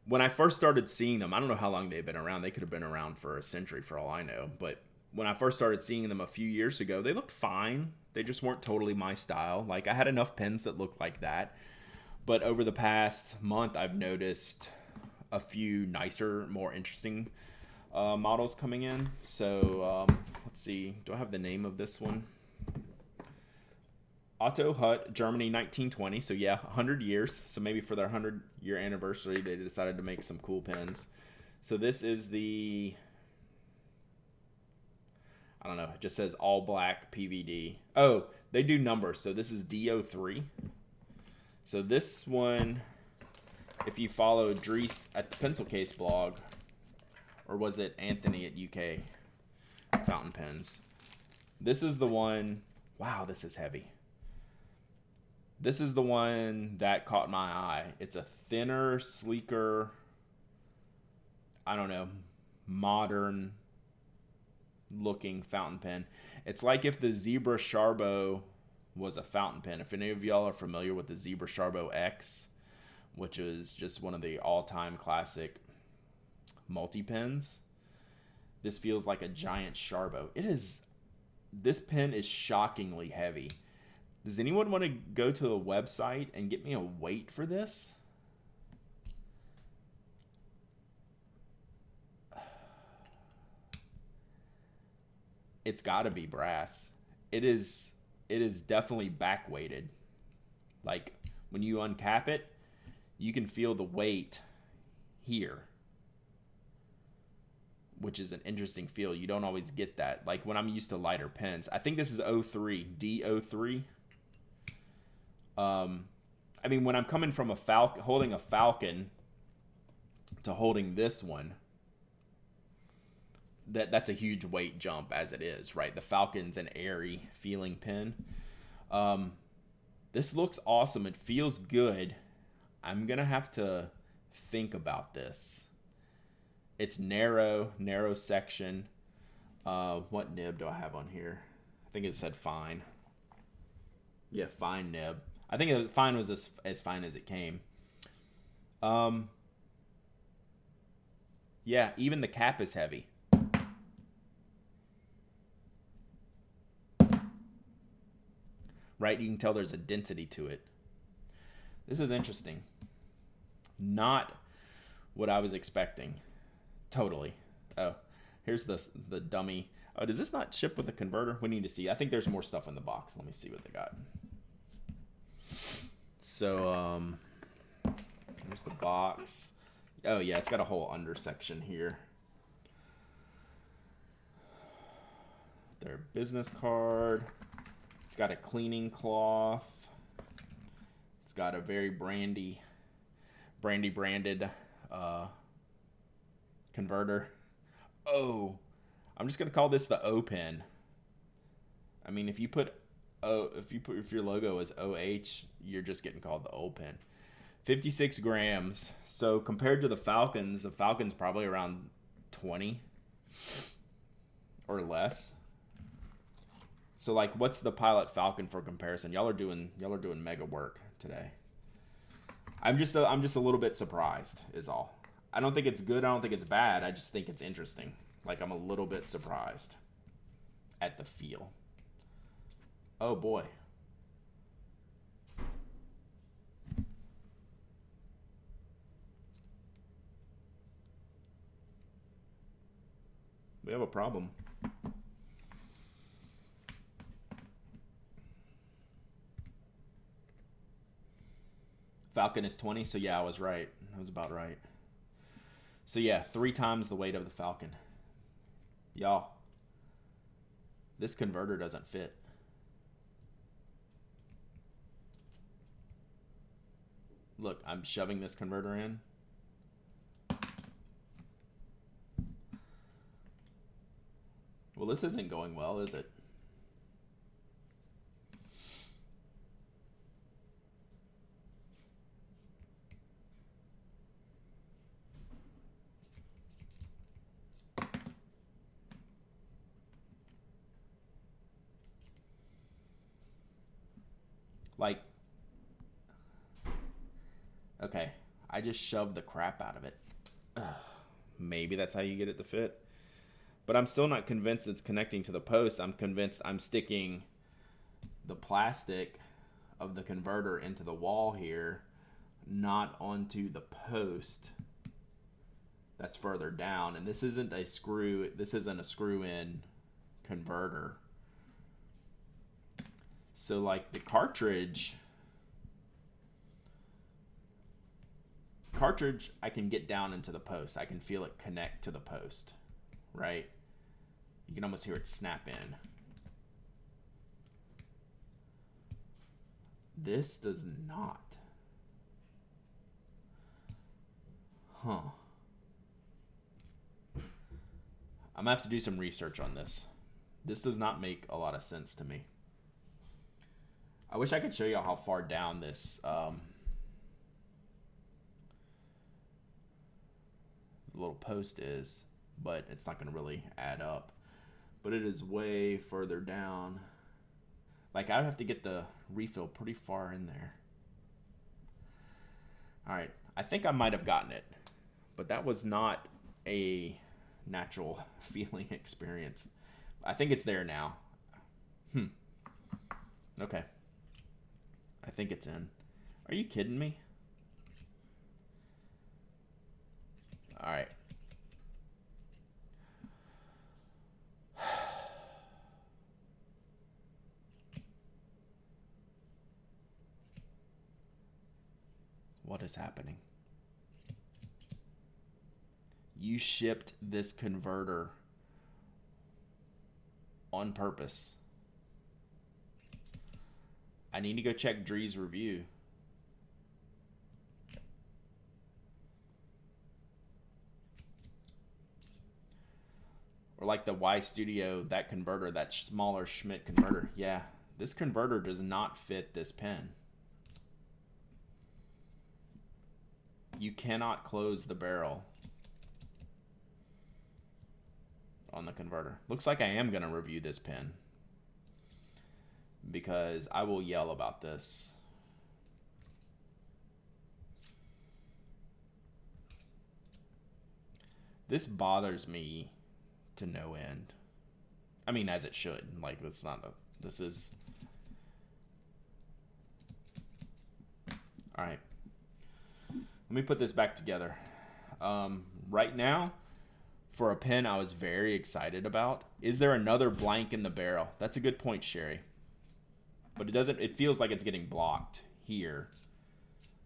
When I first started seeing them, I don't know how long they've been around. They could have been around for a century for all I know. But when I first started seeing them a few years ago, they looked fine. They just weren't totally my style. Like, I had enough pens that looked like that. But over the past month, I've noticed a few nicer, more interesting models coming in. So let's see. Do I have the name of this one? Otto Hut, Germany, 1920. So yeah, 100 years. So maybe for their 100-year anniversary, they decided to make some cool pens. So this is the, I don't know, it just says all black PVD. Oh, they do numbers. So this is DO3. So this one, if you follow Dries at the Pencil Case blog, or was it Anthony at UK Fountain Pens? This is the one, wow, this is heavy. This is the one that caught my eye. It's a thinner, sleeker, I don't know, modern looking fountain pen. It's like if the Zebra Sharbo was a fountain pen. If any of y'all are familiar with the Zebra Sharbo X, which is just one of the all-time classic multi-pens, this feels like a giant Sharbo. This pen is shockingly heavy. Does anyone want to go to the website and get me a weight for this? It's got to be brass. It is definitely back weighted. Like when you uncap it, you can feel the weight here, which is an interesting feel. You don't always get that. Like when I'm used to lighter pens. I think this is 03, D03. I mean, when I'm coming from holding a Falcon to holding this one, that's a huge weight jump as it is, right? The Falcon's an airy feeling pen. This looks awesome. It feels good. I'm going to have to think about this. It's narrow section. What nib do I have on here? I think it said fine. Yeah, fine nib. I think fine was as fine as it came. Yeah, even the cap is heavy. Right? You can tell there's a density to it. This is interesting. Not what I was expecting. Totally. Oh, here's the dummy. Oh, does this not ship with a converter? We need to see. I think there's more stuff in the box. Let me see what they got. So, here's the box. Oh, yeah, it's got a whole under section here. Their business card. It's got a cleaning cloth. It's got a very branded converter. Oh, I'm just gonna call this the O pen. I mean, if your logo is OH, you're just getting called the O pen. 56 grams. So compared to the Falcon's probably around 20 or less. So like, what's the Pilot Falcon for comparison? Y'all are doing mega work today. I'm just a little bit surprised is all. I don't think it's good. I don't think it's bad. I just think it's interesting. Like, I'm a little bit surprised at the feel. Oh boy. We have a problem. Falcon is 20, so yeah, I was right. I was about right. So yeah, 3 times the weight of the Falcon. Y'all, this converter doesn't fit. Look, I'm shoving this converter in. Well, this isn't going well, is it? Like, okay, I just shoved the crap out of it. Maybe that's how you get it to fit. But I'm still not convinced it's connecting to the post. I'm convinced I'm sticking the plastic of the converter into the wall here, not onto the post that's further down. And this isn't a screw-in converter. So like the cartridge, I can get down into the post. I can feel it connect to the post, right? You can almost hear it snap in. This does not. Huh. I'm gonna have to do some research on this. This does not make a lot of sense to me. I wish I could show you how far down this little post is, but it's not going to really add up. But it is way further down. Like, I would have to get the refill pretty far in there. All right, I think I might have gotten it, but that was not a natural feeling experience. I think it's there now. Okay. I think it's in. Are you kidding me? All right. What is happening? You shipped this converter on purpose. I need to go check Dree's review. Or like the Y Studio, that converter, that smaller Schmidt converter. Yeah, this converter does not fit this pen. You cannot close the barrel on the converter. Looks like I am going to review this pen, because I will yell about this. This bothers me to no end. I mean, as it should. Like, that's not a... This is... Alright. Let me put this back together. Right now, for a pen I was very excited about, is there another blank in the barrel? That's a good point, Sherry. But it doesn't... It feels like it's getting blocked here.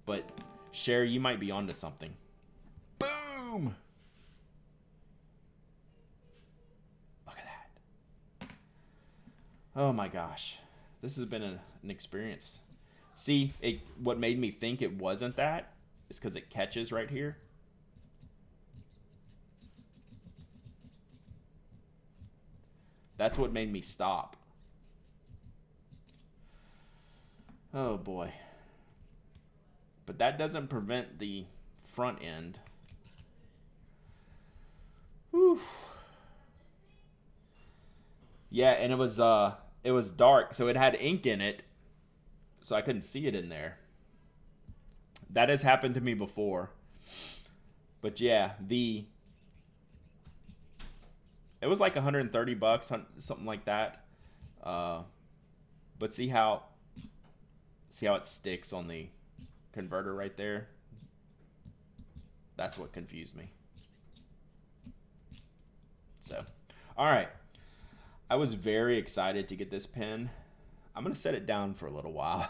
But, Sherry, you might be onto something. Boom! Oh my gosh, this has been an experience. See, what made me think it wasn't that is because it catches right here. That's what made me stop. Oh boy. But that doesn't prevent the front end. Whew. Yeah, and it was dark, so it had ink in it, so I couldn't see it in there. That has happened to me before. But yeah, it was like $130, something like that. But see how it sticks on the converter right there? That's what confused me. So, all right. I was very excited to get this pen. I'm going to set it down for a little while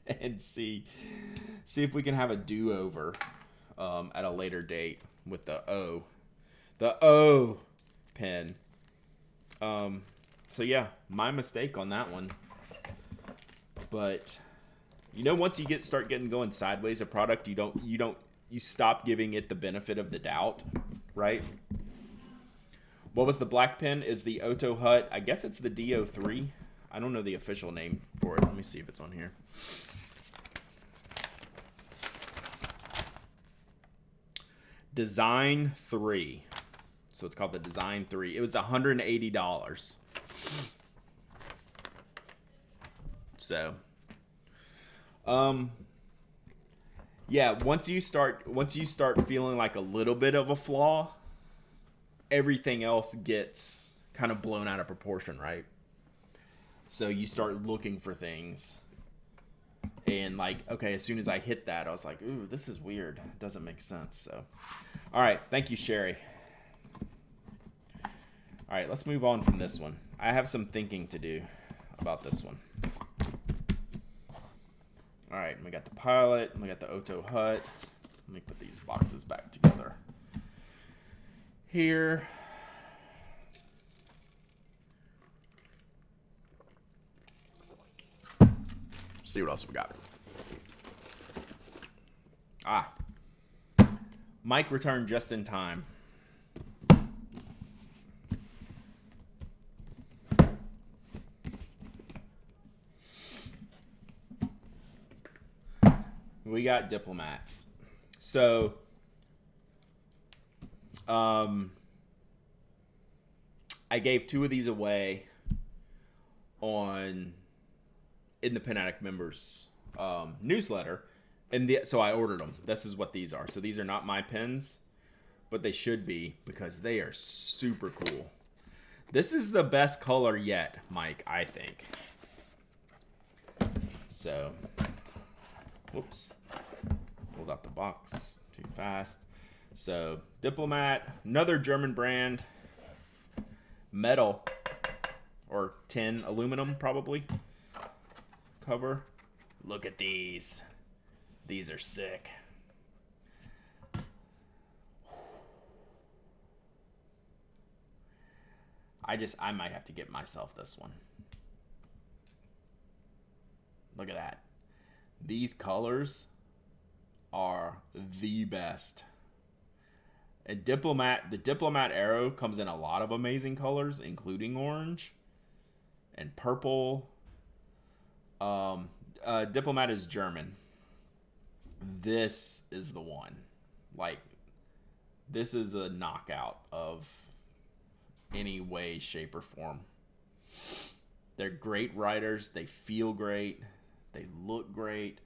and see if we can have a do-over at a later date with the O pen. So yeah, my mistake on that one. But you know, once you start going sideways a product, you stop giving it the benefit of the doubt, right? What was the black pen? Is the Otto Hut. I guess it's the DO3. I don't know the official name for it. Let me see if it's on here. Design 3. So it's called the Design 3. It was $180. So, yeah, once you start feeling like a little bit of a flaw, everything else gets kind of blown out of proportion, right? So you start looking for things. And like, okay, as soon as I hit that, I was like, ooh, this is weird. It doesn't make sense. So, all right. Thank you, Sherry. All right, let's move on from this one. I have some thinking to do about this one. All right, we got the Pilot. We got the Otto Hut. Let me put these boxes back together. Here. See what else we got. Mike returned just in time. We got diplomats. So, I gave 2 of these away in the Pen Addict members newsletter, and so I ordered them. This is what these are. So these are not my pens, but they should be because they are super cool. This is the best color yet, Mike, I think. So, whoops, pulled out the box too fast. So, Diplomat, another German brand, metal or tin, aluminum probably. Cover. Look at these. These are sick. I might have to get myself this one. Look at that. These colors are the best. And the Diplomat Arrow comes in a lot of amazing colors, including orange and purple. Diplomat is German. This is the one. Like, this is a knockout of any way, shape, or form. They're great writers. They feel great. They look great.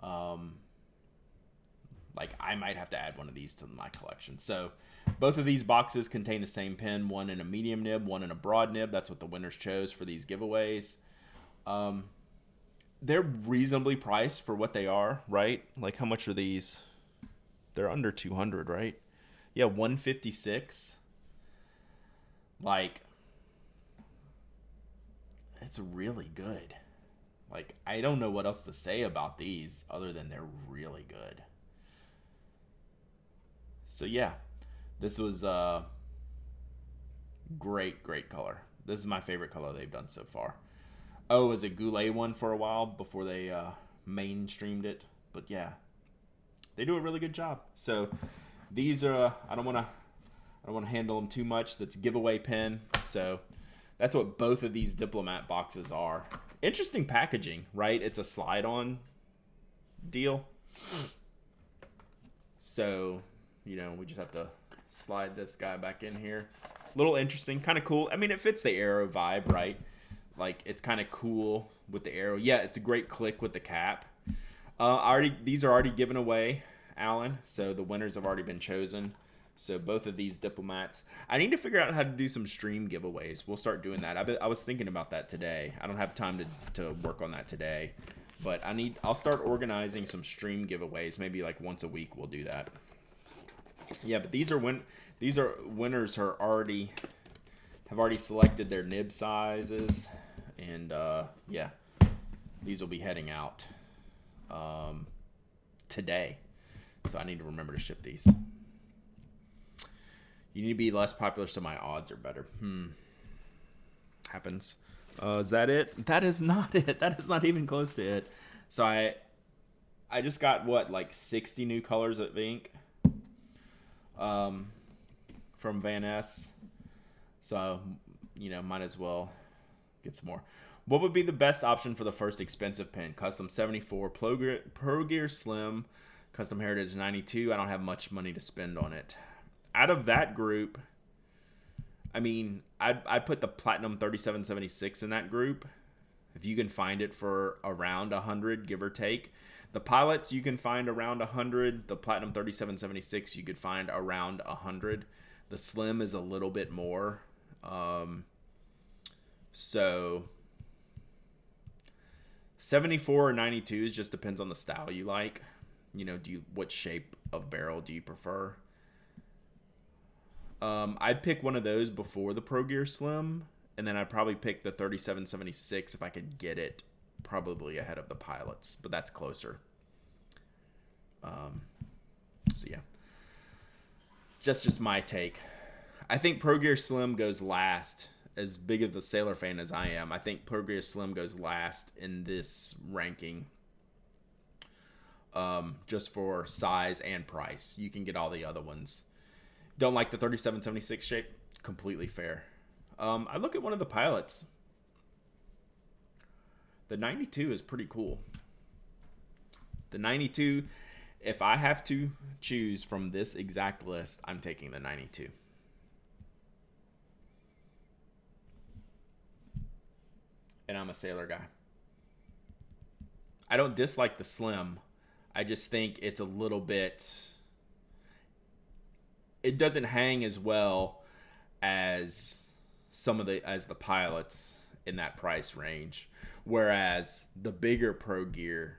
Like, I might have to add one of these to my collection. So both of these boxes contain the same pen, one in a medium nib, one in a broad nib. That's what the winners chose for these giveaways. They're reasonably priced for what they are, right? Like, how much are these? They're under 200, right? Yeah, 156. Like, it's really good. Like, I don't know what else to say about these other than they're really good. So yeah, this was a great color. This is my favorite color they've done so far. Oh, it was a Goulet one for a while before they mainstreamed it. But yeah, they do a really good job. So these are I don't want to handle them too much. That's giveaway pen. So that's what both of these Diplomat boxes are. Interesting packaging, right? It's a slide-on deal. So, you know, we just have to slide this guy back in here. Little interesting, kind of cool. I mean, it fits the Arrow vibe, right? Like, it's kind of cool with the Arrow. Yeah, it's a great click with the cap. These are already given away, Alan. So the winners have already been chosen. So both of these Diplomats. I need to figure out how to do some stream giveaways. We'll start doing that. I was thinking about that today. I don't have time to work on that today. But I'll start organizing some stream giveaways. Maybe like once a week we'll do that. Yeah, but these are winners have already selected their nib sizes, and yeah, these will be heading out today. So I need to remember to ship these. You need to be less popular so my odds are better. Happens. Is that it? That is not it. That is not even close to it. So I just got like 60 new colors of ink from Van Ness. So, you know, might as well get some more. What would be the best option for the first expensive pen? Custom 74, Pro Gear Slim, Custom Heritage 92. I don't have much money to spend on it. Out of that group, I mean, I'd put the Platinum 3776 in that group. If you can find it for around 100, give or take. The Pilots you can find around 100. The Platinum 3776 you could find around 100. The Slim is a little bit more. So 74 or 92s just depends on the style you like. You know, what shape of barrel do you prefer? I'd pick one of those before the Pro Gear Slim, and then I'd probably pick the 3776 if I could get it, probably ahead of the Pilots, but that's closer. So yeah, just my take. I think Pro Gear Slim goes last. As big of a Sailor fan as I am, I think Pro Gear Slim goes last in this ranking. Just for size and price. You can get all the other ones. Don't like the 3776 shape? Completely fair. I look at one of the Pilots. The 92 is pretty cool. The 92, if I have to choose from this exact list, I'm taking the 92. And I'm a Sailor guy. I don't dislike the Slim. I just think it's a little bit... It doesn't hang as well as the Pilots in that price range. Whereas the bigger Pro Gear,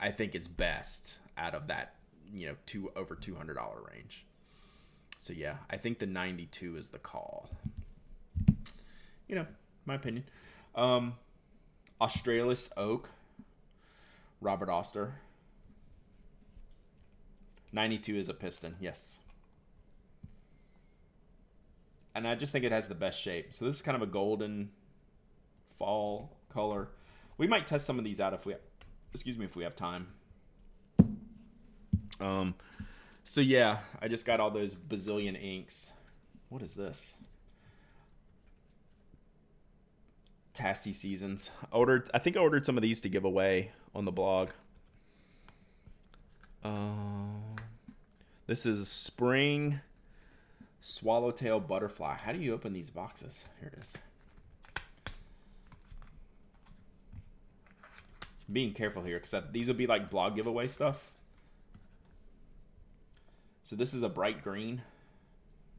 I think is best out of that, you know, over $200 range. So yeah, I think the 92 is the call. You know, my opinion. Australis Oak, Robert Oster. 92 is a piston, yes. And I just think it has the best shape. So this is kind of a golden fall color. We might test some of these out if we have time. So yeah, I just got all those bazillion inks. What is this? Tassie Seasons. I think I ordered some of these to give away on the blog. This is Spring Swallowtail Butterfly. How do you open these boxes? Here it is. Being careful here because these will be like blog giveaway stuff. So this is a bright green.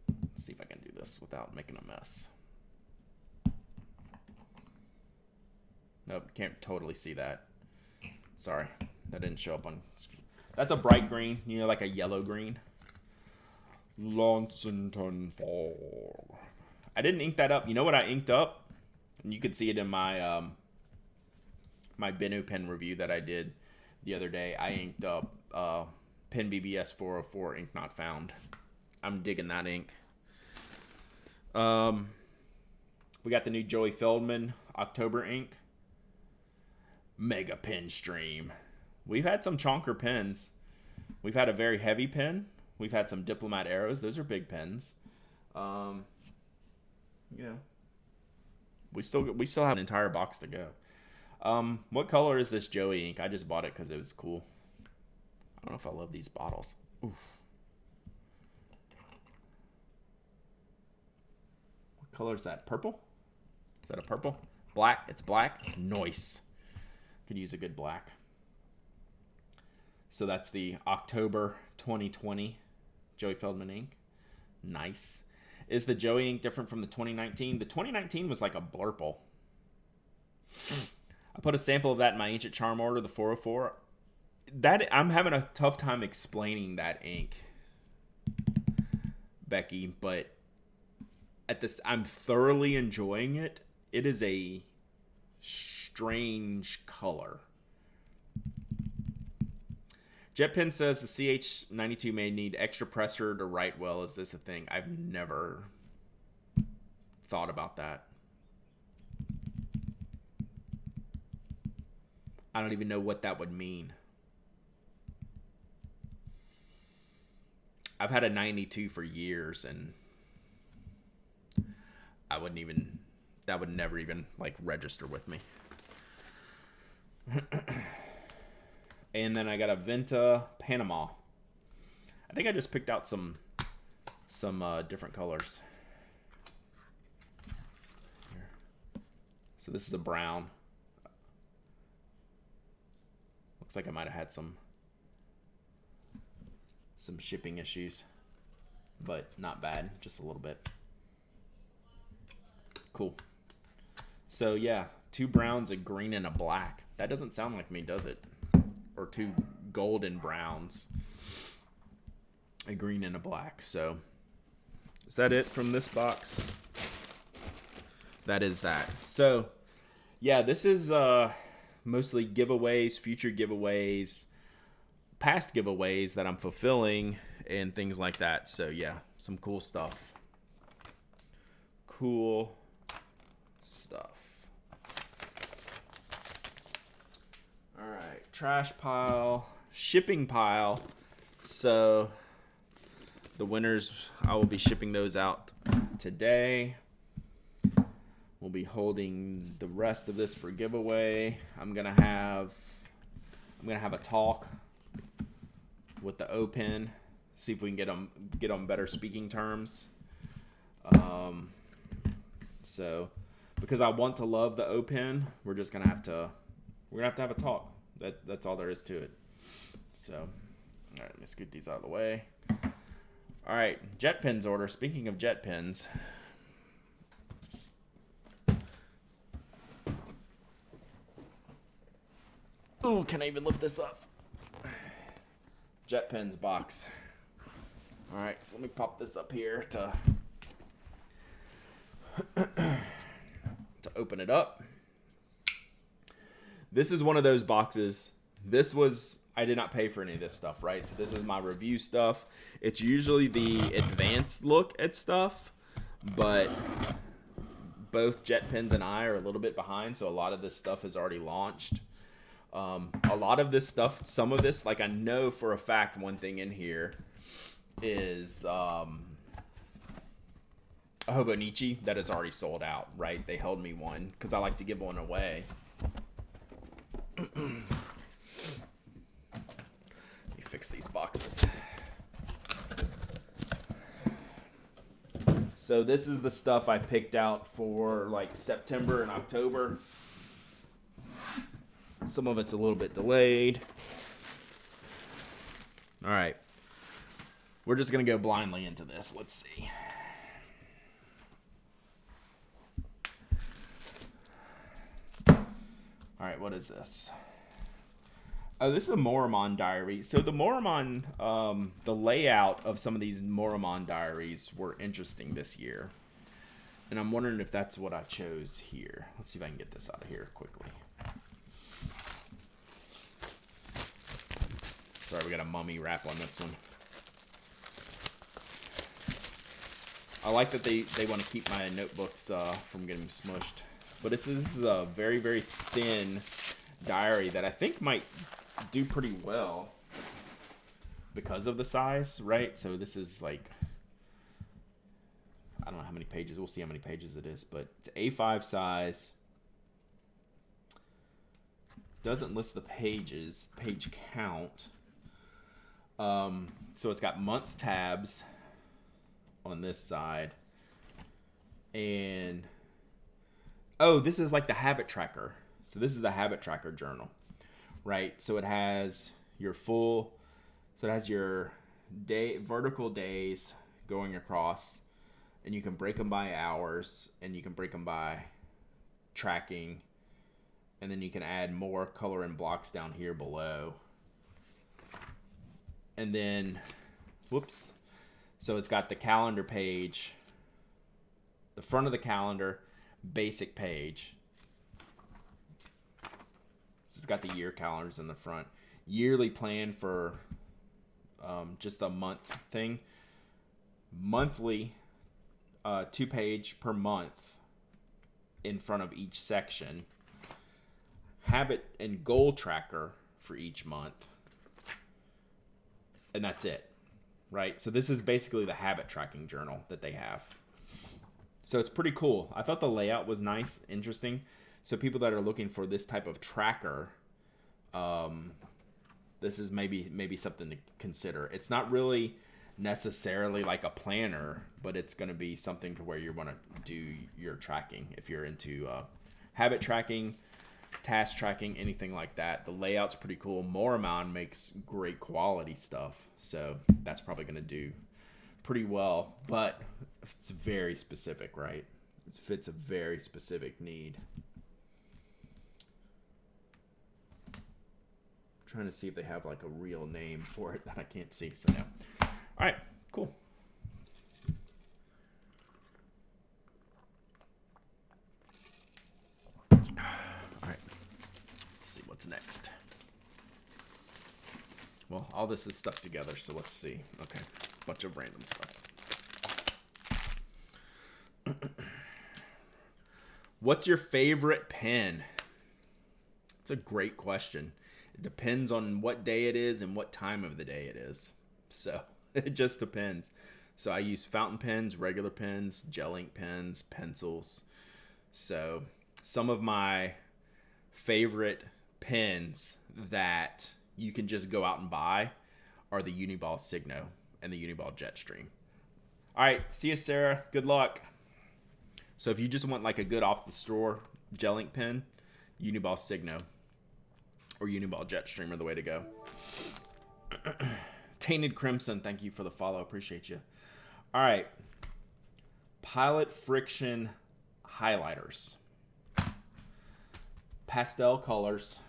Let's see if I can do this without making a mess. Nope, can't totally see that. Sorry, that didn't show up on screen. That's a bright green, like a yellow green. Launceston Fall. I didn't ink that up. You know what I inked up? And you could see it in my my Bennu pen review that I did the other day. I inked up Pen BBS 404 ink not found. I'm digging that ink. We got the new Joey Feldman October ink. Mega pen stream. We've had some chonker pens. We've had a very heavy pen. We've had some Diplomat arrows. Those are big pens. We still have an entire box to go. What color is this Joey ink? I just bought it because it was cool. I don't know if I love these bottles. Oof. What color is that? Purple? Is that a purple? Black? It's black? Nice. Could use a good black. So that's the October 2020 Joey Feldman ink. Nice. Is the Joey ink different from the 2019? The 2019 was like a blurple. I put a sample of that in my Ancient Charm order, the 404. I'm having a tough time explaining that ink, Becky, but I'm thoroughly enjoying it. It is a strange color. JetPen says the CH92 may need extra pressure to write well. Is this a thing? I've never thought about that. I don't even know what that would mean. I've had a 92 for years, and that would never even like register with me. And then I got a Venta Panama. I think I just picked out some different colors. Here. So this is a brown. Looks like I might have had some shipping issues, but not bad, just a little bit. Cool. So yeah, 2 browns, a green, and a black. That doesn't sound like me, does it? Or 2 golden browns, a green, and a black. So is that it from this box? That is that. So yeah, this is mostly giveaways, future giveaways, past giveaways that I'm fulfilling, and things like that. So yeah, some cool stuff. Cool stuff. All right, trash pile, shipping pile. So the winners, I will be shipping those out today. We'll be holding the rest of this for giveaway. I'm gonna have a talk with the O-Pen, see if we can get on better speaking terms. So because I want to love the O-Pen, we're gonna have to have a talk. That's all there is to it. So all right, let me scoot these out of the way. All right, JetPens order. Speaking of JetPens, ooh, can I even lift this up? JetPens box. All right, so let me pop this up here to open it up. This is one of those boxes. I did not pay for any of this stuff, right? So this is my review stuff. It's usually the advanced look at stuff, but both JetPens and I are a little bit behind, so a lot of this stuff is already launched. A lot of this stuff, some of this, like I know for a fact one thing in here is a Hobonichi that is already sold out, right? They held me one because I like to give one away. Let me fix these boxes. So this is the stuff I picked out for like September and October. Some of it's a little bit delayed. All right. We're just going to go blindly into this. Let's see. All right, what is this? Oh, this is a Moromon Diary. So the Moromon, the layout of some of these Moromon Diaries were interesting this year. And I'm wondering if that's what I chose here. Let's see if I can get this out of here quickly. Sorry, we got a mummy wrap on this one. I like that they want to keep my notebooks from getting smushed. But this is a very, very thin diary that I think might do pretty well because of the size, right? So this is like, I don't know how many pages. We'll see how many pages it is, but it's A5 size. Doesn't list the pages, page count. So it's got month tabs on this side. And, oh, this is like the habit tracker. So this is the habit tracker journal, right? So it has your full, so it has your vertical days going across, and you can break them by hours, and you can break them by tracking, and then you can add more color and blocks down here below. And then, whoops. So it's got the calendar page, the front of the calendar, basic page. It's got the year calendars in the front. Yearly plan for just a month thing. Monthly, 2-page per month in front of each section. Habit and goal tracker for each month. And that's it, right? So this is basically the habit tracking journal that they have. So it's pretty cool. I thought the layout was nice, interesting. So people that are looking for this type of tracker, this is maybe something to consider. It's not really necessarily like a planner, but it's going to be something to where you want to do your tracking if you're into habit tracking, task tracking, anything like that. The layout's pretty cool. Moromon makes great quality stuff, so that's probably going to do pretty well, but it's very specific, right? It fits a very specific need. I'm trying to see if they have like a real name for it that I can't see, so no. All right, cool. What's next? Well, all this is stuck together, so let's see. Okay, bunch of random stuff. What's your favorite pen? It's a great question. It depends on what day it is and what time of the day it is. So it just depends. So I use fountain pens, regular pens, gel ink pens, pencils. So some of my favorite pens that you can just go out and buy are the Uniball Signo and the Uniball Jetstream. All right, see you, Sarah. Good luck. So if you just want like a good off the store gel ink pen, Uniball Signo or Uniball Jetstream are the way to go. Tainted Crimson, thank you for the follow. Appreciate you. All right, Pilot Friction highlighters. Pastel colors.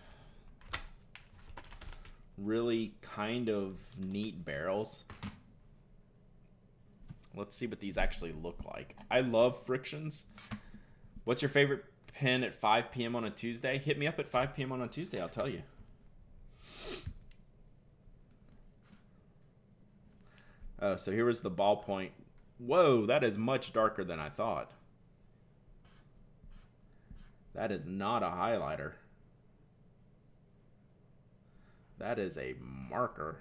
Really kind of neat barrels. Let's see what these actually look like. I love Frictions. What's your favorite pen at 5 p.m. on a Tuesday? Hit me up at 5 p.m. on a Tuesday, I'll tell you. So here was the ballpoint. Whoa, that is much darker than I thought. That is not a highlighter. That is a marker.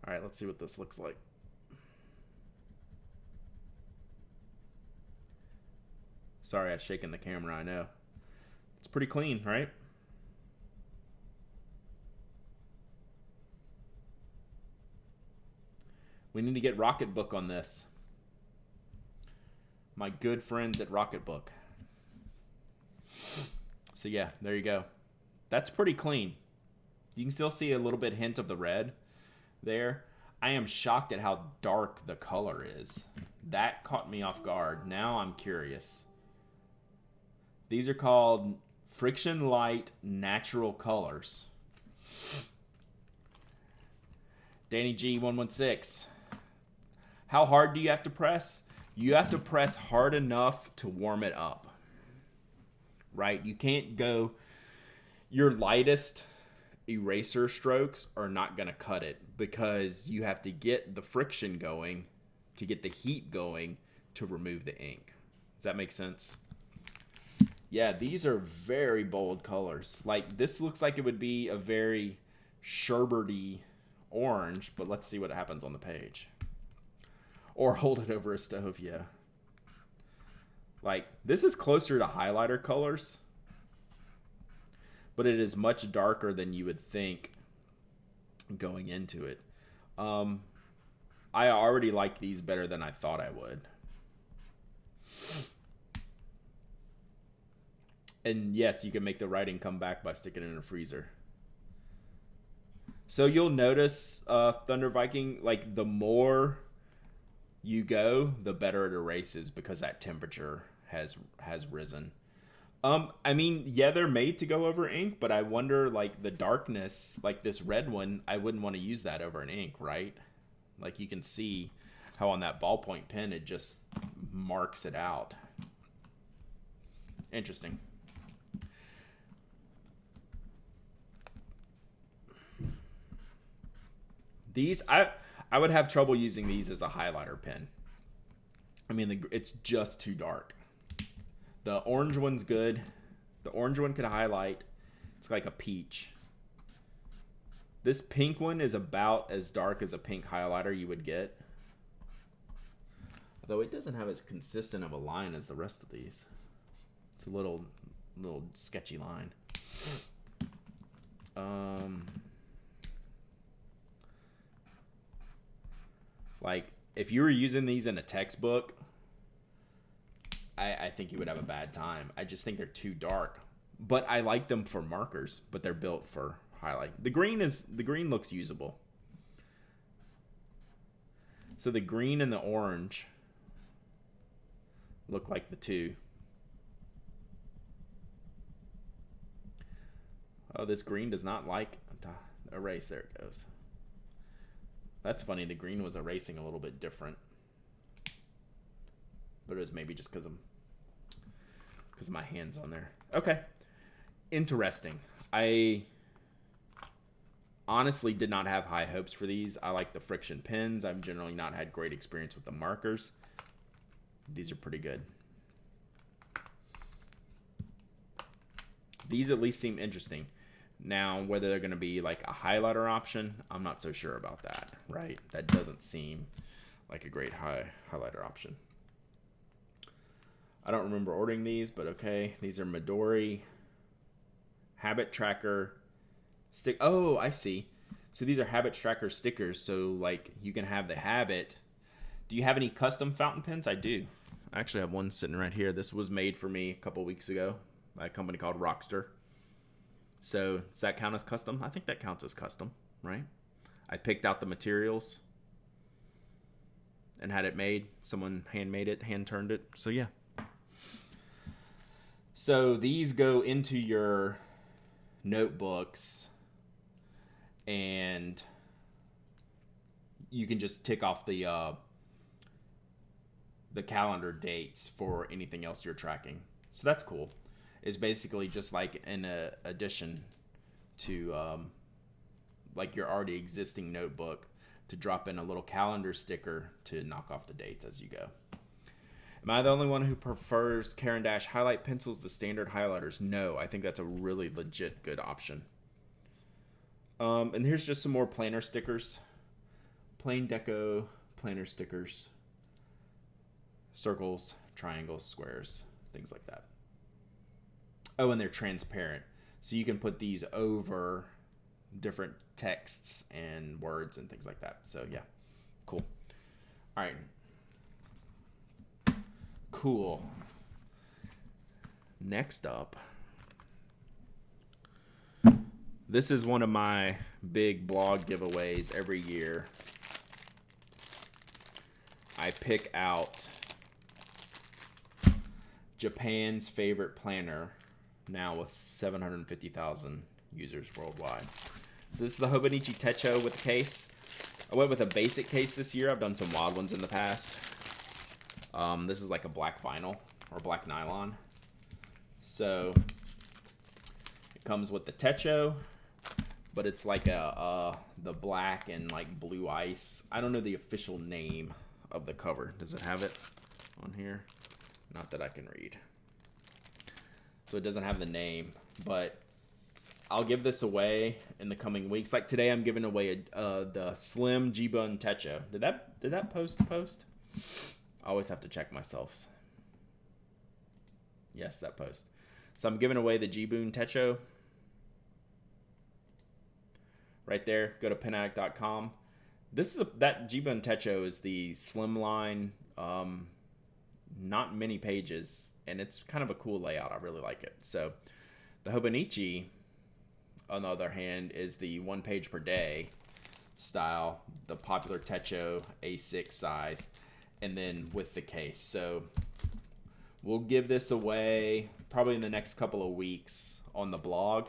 All right, let's see what this looks like. Sorry, I was shaking the camera, I know. It's pretty clean, right? We need to get Rocketbook on this. My good friends at Rocketbook. So yeah, there you go. That's pretty clean. You can still see a little bit hint of the red there. I am shocked at how dark the color is. That caught me off guard. Now I'm curious. These are called Friction Light Natural Colors. Danny G116. How hard do you have to press? You have to press hard enough to warm it up. Right? You can't go... Your lightest eraser strokes are not going to cut it because you have to get the friction going to get the heat going to remove the ink. Does that make sense? Yeah, these are very bold colors. Like, this looks like it would be a very sherbety orange, but let's see what happens on the page. Or hold it over a stove, yeah. Like, this is closer to highlighter colors, but it is much darker than you would think going into it. I already like these better than I thought I would. And yes, you can make the writing come back by sticking it in a freezer. So you'll notice, Thunder Viking, like the more you go, the better it erases because that temperature has risen. I mean, yeah, they're made to go over ink, but I wonder, like, the darkness, like this red one, I wouldn't want to use that over an ink, right? Like, you can see how on that ballpoint pen, it just marks it out. Interesting. These, I would have trouble using these as a highlighter pen. I mean, it's just too dark. The orange one's good. The orange one could highlight. It's like a peach. This pink one is about as dark as a pink highlighter you would get. Though it doesn't have as consistent of a line as the rest of these. It's a little sketchy line. Like, if you were using these in a textbook, I think you would have a bad time. I just think they're too dark. But I like them for markers, but they're built for highlight. The green looks usable. So the green and the orange look like the two. Oh, this green does not like to erase. There it goes. That's funny. The green was erasing a little bit different. But it was maybe just because of my hands on there. Okay. Interesting. I honestly did not have high hopes for these. I like the friction pens. I've generally not had great experience with the markers. These are pretty good. These at least seem interesting. Now, whether they're going to be like a highlighter option, I'm not so sure about that, right? That doesn't seem like a great highlighter option. I don't remember ordering these, but okay. These are Midori Habit Tracker stick. Oh, I see. So these are Habit Tracker stickers. So like you can have the habit. Do you have any custom fountain pens? I do. I actually have one sitting right here. This was made for me a couple weeks ago by a company called Rockster. So does that count as custom? I think that counts as custom, right? I picked out the materials and had it made. Someone handmade it, hand turned it. So yeah. So these go into your notebooks and you can just tick off the calendar dates for anything else you're tracking. So that's cool. It's basically just like an addition to like your already existing notebook, to drop in a little calendar sticker to knock off the dates as you go. Am I the only one who prefers Caran d'Ache highlight pencils to standard highlighters? No, I think that's a really legit good option. And here's just some more planner stickers. Plain deco planner stickers. Circles, triangles, squares, things like that. Oh, and they're transparent. So you can put these over different texts and words and things like that. So yeah, cool. All right. Cool. Next up, this is one of my big blog giveaways every year. I pick out Japan's favorite planner, now with 750,000 users worldwide. So this is the Hobonichi Techo with the case. I went with a basic case this year. I've done some wild ones in the past. This is like a black vinyl or black nylon. So it comes with the Techo, but it's like the black and like blue ice. I don't know the official name of the cover. Does it have it on here? Not that I can read. So it doesn't have the name, but I'll give this away in the coming weeks. Like today, I'm giving away the Slim G-Bone Techo. Did that post? I always have to check myself. Yes, that post. So I'm giving away the G-Bone Techo. Right there. Go to penaddict.com. That G-Bone Techo is the slimline, not many pages, and it's kind of a cool layout. I really like it. So the Hobonichi, on the other hand, is the 1 page per day style, the popular Techo A6 size, and then with the case. So we'll give this away probably in the next couple of weeks on the blog.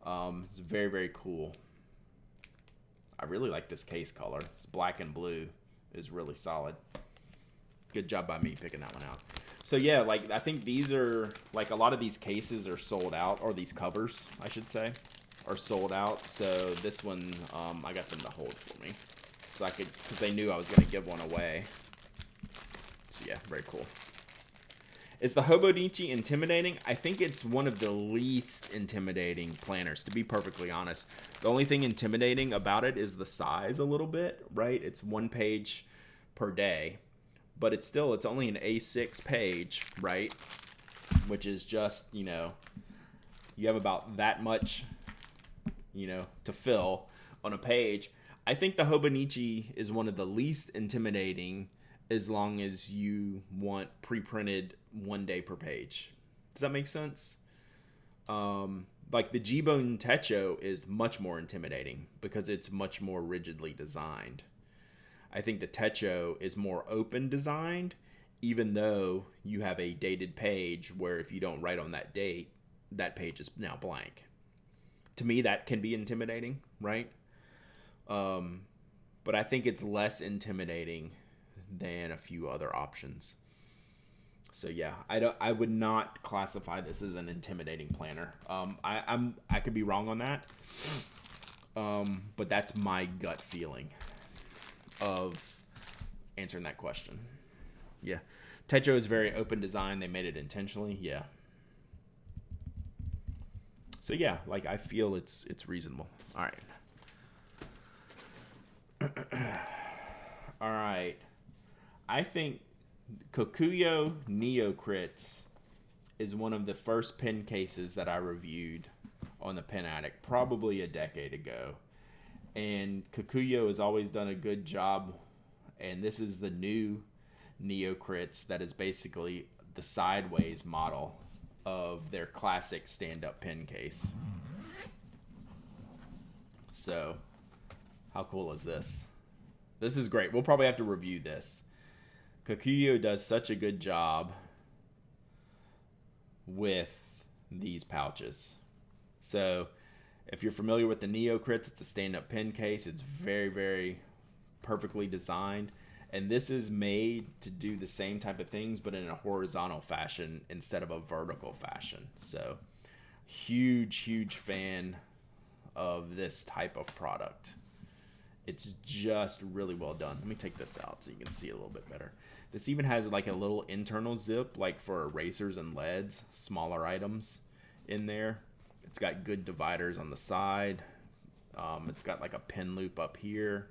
It's very, very cool. I really like this case color. It's black and blue is really solid. Good job by me picking that one out. So yeah, like I think these are, like a lot of these cases are sold out, or these covers, I should say, are sold out. So this one, I got them to hold for me. So I could, because they knew I was going to give one away. So yeah, very cool. Is the Hobonichi intimidating? I think it's one of the least intimidating planners, to be perfectly honest. The only thing intimidating about it is the size a little bit, right? It's 1 page per day, but it's only an A6 page, right? Which is just, you have about that much, to fill on a page. I think the Hobonichi is one of the least intimidating as long as you want pre-printed 1 day per page. Does that make sense? Like the G-Bone Techo is much more intimidating because it's much more rigidly designed. I think the Techo is more open designed, even though you have a dated page where if you don't write on that date, that page is now blank. To me, that can be intimidating, right? But I think it's less intimidating than a few other options. So yeah, I would not classify this as an intimidating planner. I could be wrong on that. But that's my gut feeling of answering that question. Yeah. Techo is very open design. They made it intentionally. Yeah. So yeah, like I feel it's reasonable. All right. All right. I think Kokuyo Neocrits is one of the first pen cases that I reviewed on the Pen Addict, probably a decade ago. And Kokuyo has always done a good job, and this is the new Neocrits that is basically the sideways model of their classic stand-up pen case. So, how cool is this? This is great. We'll probably have to review this. Kokuyo does such a good job with these pouches. So if you're familiar with the Neocrits, it's a stand-up pen case. It's very, very perfectly designed. And this is made to do the same type of things, but in a horizontal fashion instead of a vertical fashion. So huge, huge fan of this type of product. It's just really well done. Let me take this out so you can see a little bit better. This even has like a little internal zip, like for erasers and leads, smaller items in there. It's got good dividers on the side. It's got like a pen loop up here.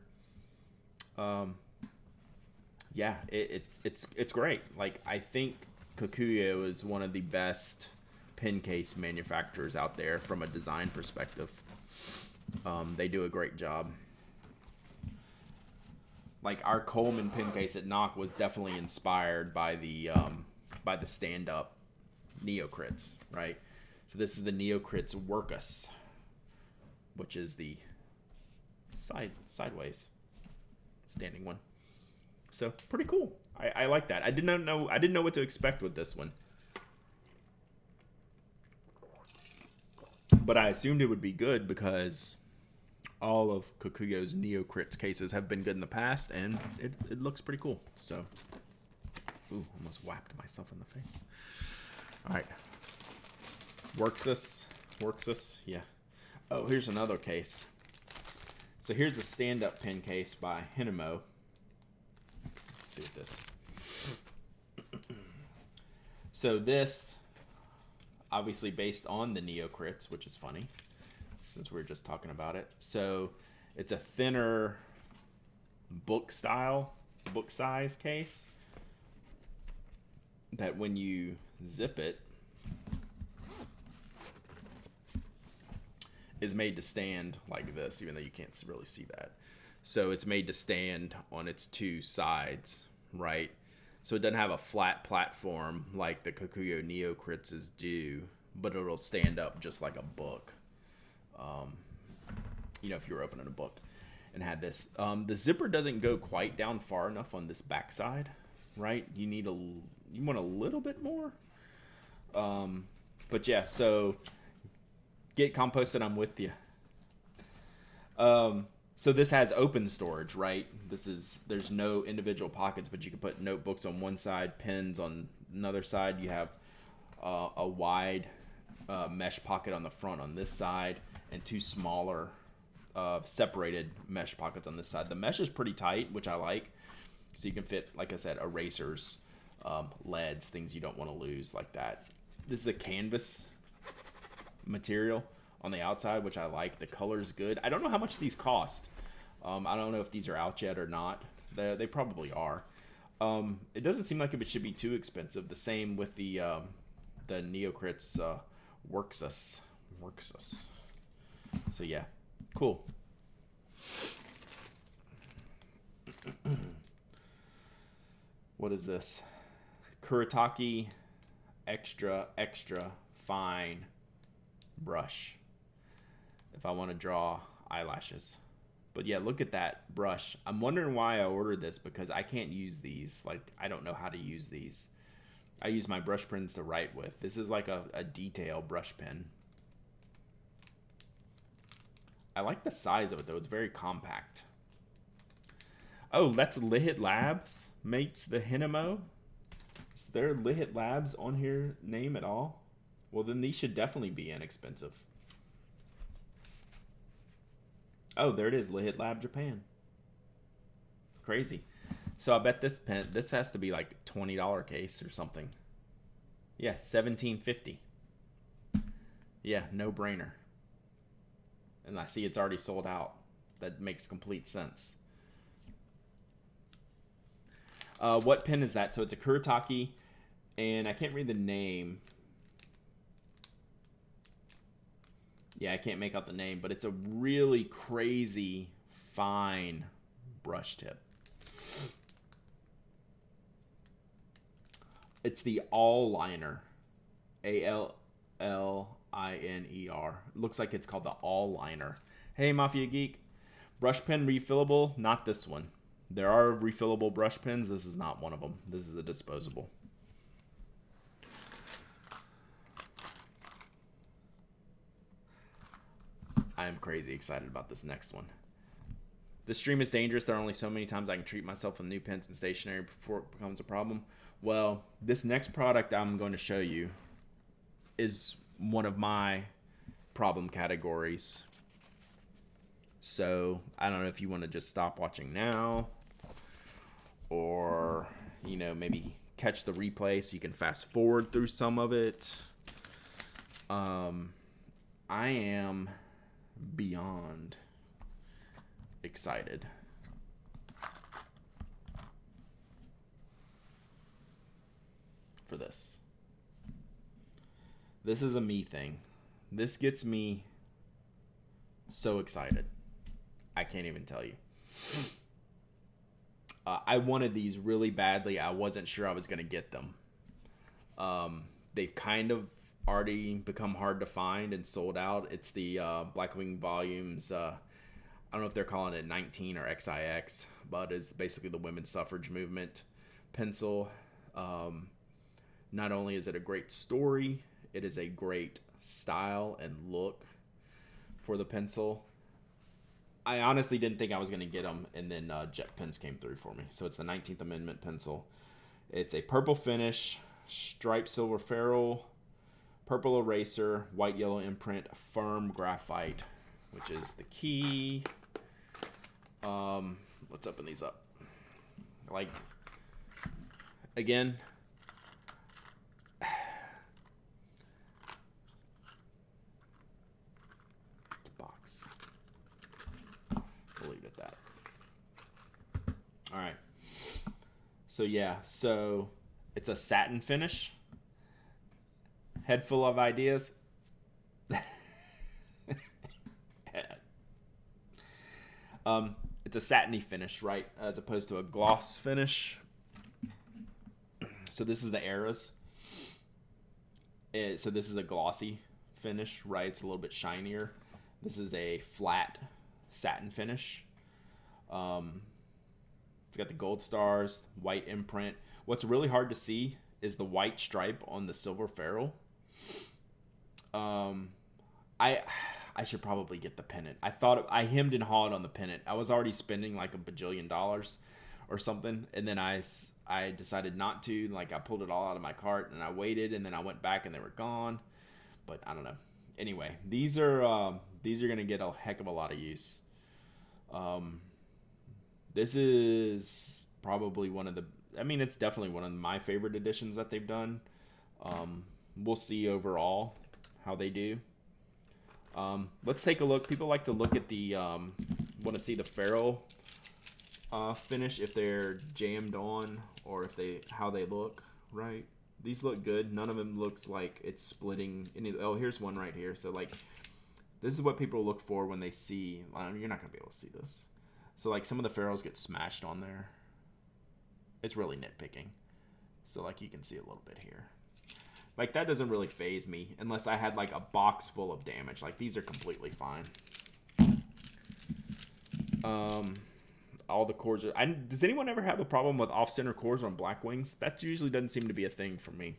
Yeah, it's great. Like, I think Kokuyo is one of the best pen case manufacturers out there from a design perspective. They do a great job. Like, our Coleman pen case at Nock was definitely inspired by the stand-up Neocrits, right? So this is the Neocrits Workus, which is the sideways standing one. So pretty cool. I like that. I didn't know what to expect with this one, but I assumed it would be good because all of Kokuyo's Neocrits cases have been good in the past, and it looks pretty cool. So, ooh, almost whacked myself in the face. All right, Workus, yeah. Oh, here's another case. So here's a stand-up pen case by Hinamo. Let's see what this. So this, obviously based on the Neocrits, which is funny, since we were just talking about it. So it's a thinner book size case that when you zip it is made to stand like this, even though you can't really see that. So it's made to stand on its two sides, right? So it doesn't have a flat platform like the Kokuyo Neocrits do, but it'll stand up just like a book. If you're opening a book and had this. The zipper doesn't go quite down far enough on this backside, right? You want a little bit more. But yeah, so get composted, I'm with you. So this has open storage, right? There's no individual pockets, but you can put notebooks on one side, pens on another side. You have a wide mesh pocket on the front on this side, and two smaller separated mesh pockets on this side. The mesh is pretty tight, which I like. So you can fit, like I said, erasers, leads, things you don't want to lose like that. This is a canvas material on the outside, which I like. The color's good. I don't know how much these cost. I don't know if these are out yet or not. They probably are. It doesn't seem like it should be too expensive. The same with the Neocrits Workus. So yeah, cool. What is this? Kuretake extra fine brush. If I want to draw eyelashes. But yeah, look at that brush. I'm wondering why I ordered this, because I can't use these. Like, I don't know how to use these. I use my brush pens to write with. This is like a detail brush pen. I like the size of it, though. It's very compact. Oh, that's Lihit Labs makes the Hinamo. Is there Lihit Labs on here name at all? Well, then these should definitely be inexpensive. Oh, there it is, Lihit Lab Japan. Crazy. So I bet this has to be like $20 case or something. Yeah, $17.50. Yeah, no brainer. And I see it's already sold out. That makes complete sense. What pen is that? So it's a Kuretake, and I can't read the name. Yeah, I can't make out the name, but it's a really crazy fine brush tip. It's the All Liner. ALLINER. Looks like it's called the All Liner. Hey, Mafia Geek. Brush pen refillable? Not this one. There are refillable brush pens. This is not one of them. This is a disposable. I am crazy excited about this next one. This stream is dangerous. There are only so many times I can treat myself with new pens and stationery before it becomes a problem. Well, this next product I'm going to show you is one of my problem categories. So I don't know if you want to just stop watching now or, maybe catch the replay so you can fast forward through some of it. I am beyond excited. For this. This is a me thing. This gets me so excited. I can't even tell you. I wanted these really badly. I wasn't sure I was going to get them. They've kind of already become hard to find and sold out. It's the Blackwing Volumes. I don't know if they're calling it 19 or XIX, but it's basically the women's suffrage movement pencil. Not only is it a great story, it is a great style and look for the pencil. I honestly didn't think I was going to get them, and then Jet Pens came through for me. So it's the 19th Amendment pencil. It's a purple finish, striped silver ferrule, purple eraser, white yellow imprint, firm graphite, which is the key. Let's open these up. Again, it's a box. We'll leave it at that. All right. So it's a satin finish. Head full of ideas. It's a satiny finish, right? As opposed to a gloss finish. So this is the eras. So this is a glossy finish, right? It's a little bit shinier. This is a flat satin finish. It's got the gold stars, white imprint. What's really hard to see is the white stripe on the silver ferrule. I should probably get the pennant. I hemmed and hawed on the pennant. I was already spending like $1 bajillion or something, and then I decided not to. Like, I pulled it all out of my cart and I waited, and then I went back and they were gone. But I don't know. Anyway, these are gonna get a heck of a lot of use. This is probably it's definitely one of my favorite editions that they've done. We'll see overall how they do. Let's take a look. People like to look at the want to see the ferrule finish, if they're jammed on or how they look, right? These look good. None of them looks like it's splitting. Here's one right here. So this is what people look for when they see. You're not gonna be able to see this. So some of the ferrules get smashed on there. It's really nitpicking. So you can see a little bit here. That doesn't really faze me unless I had a box full of damage. These are completely fine. All the cores are... does anyone ever have a problem with off-center cores on Blackwings? That usually doesn't seem to be a thing for me.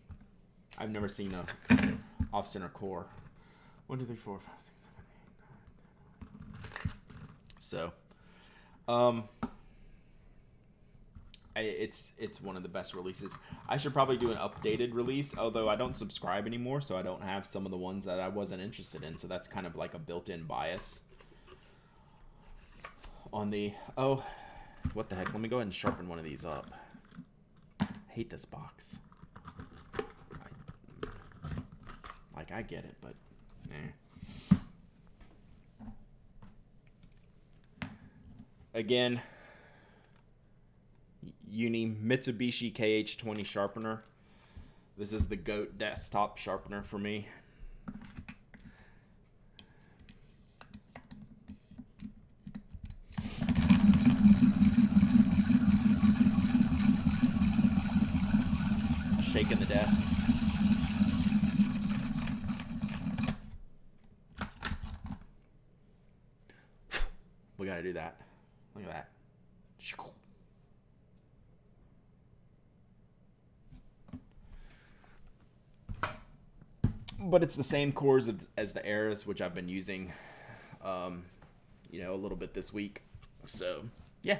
I've never seen a off-center core. 1, 2, 3, 4, 5, 6, 7, 8, 9. So, it's one of the best releases. I should probably do an updated release, although I don't subscribe anymore, so I don't have some of the ones that I wasn't interested in. So that's kind of like a built-in bias on the... Oh, what the heck? Let me go ahead and sharpen one of these up. I hate this box. I get it, but Again, Mitsubishi KH20 sharpener. This is the GOAT desktop sharpener for me. Shaking the desk. We gotta do that. Look at that. But it's the same cores as the Eras, which I've been using, a little bit this week. So, yeah.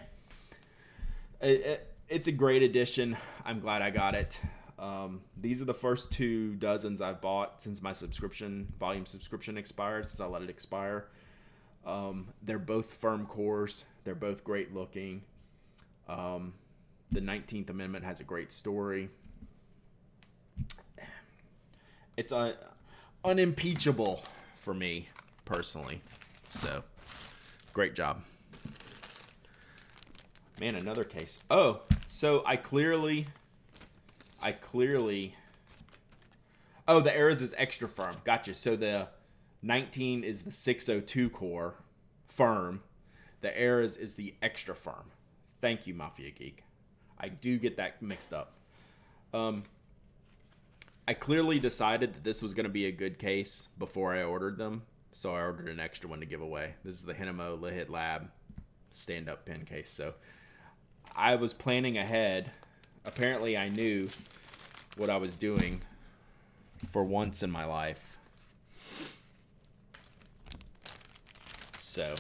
It's a great addition. I'm glad I got it. These are the first 2 dozens I've bought since my volume subscription expired, since I let it expire. They're both firm cores. They're both great looking. The 19th Amendment has a great story. It's unimpeachable for me personally. So, great job. Man, another case. Oh, so I clearly. Oh, the Eras is extra firm. Gotcha. So the 19 is the 602 core, firm. The Eras is the extra firm. Thank you, Mafia Geek. I do get that mixed up. I clearly decided that this was going to be a good case before I ordered them, so I ordered an extra one to give away. This is the Hinamo Lihit Lab stand-up pen case. So I was planning ahead. Apparently, I knew what I was doing for once in my life. So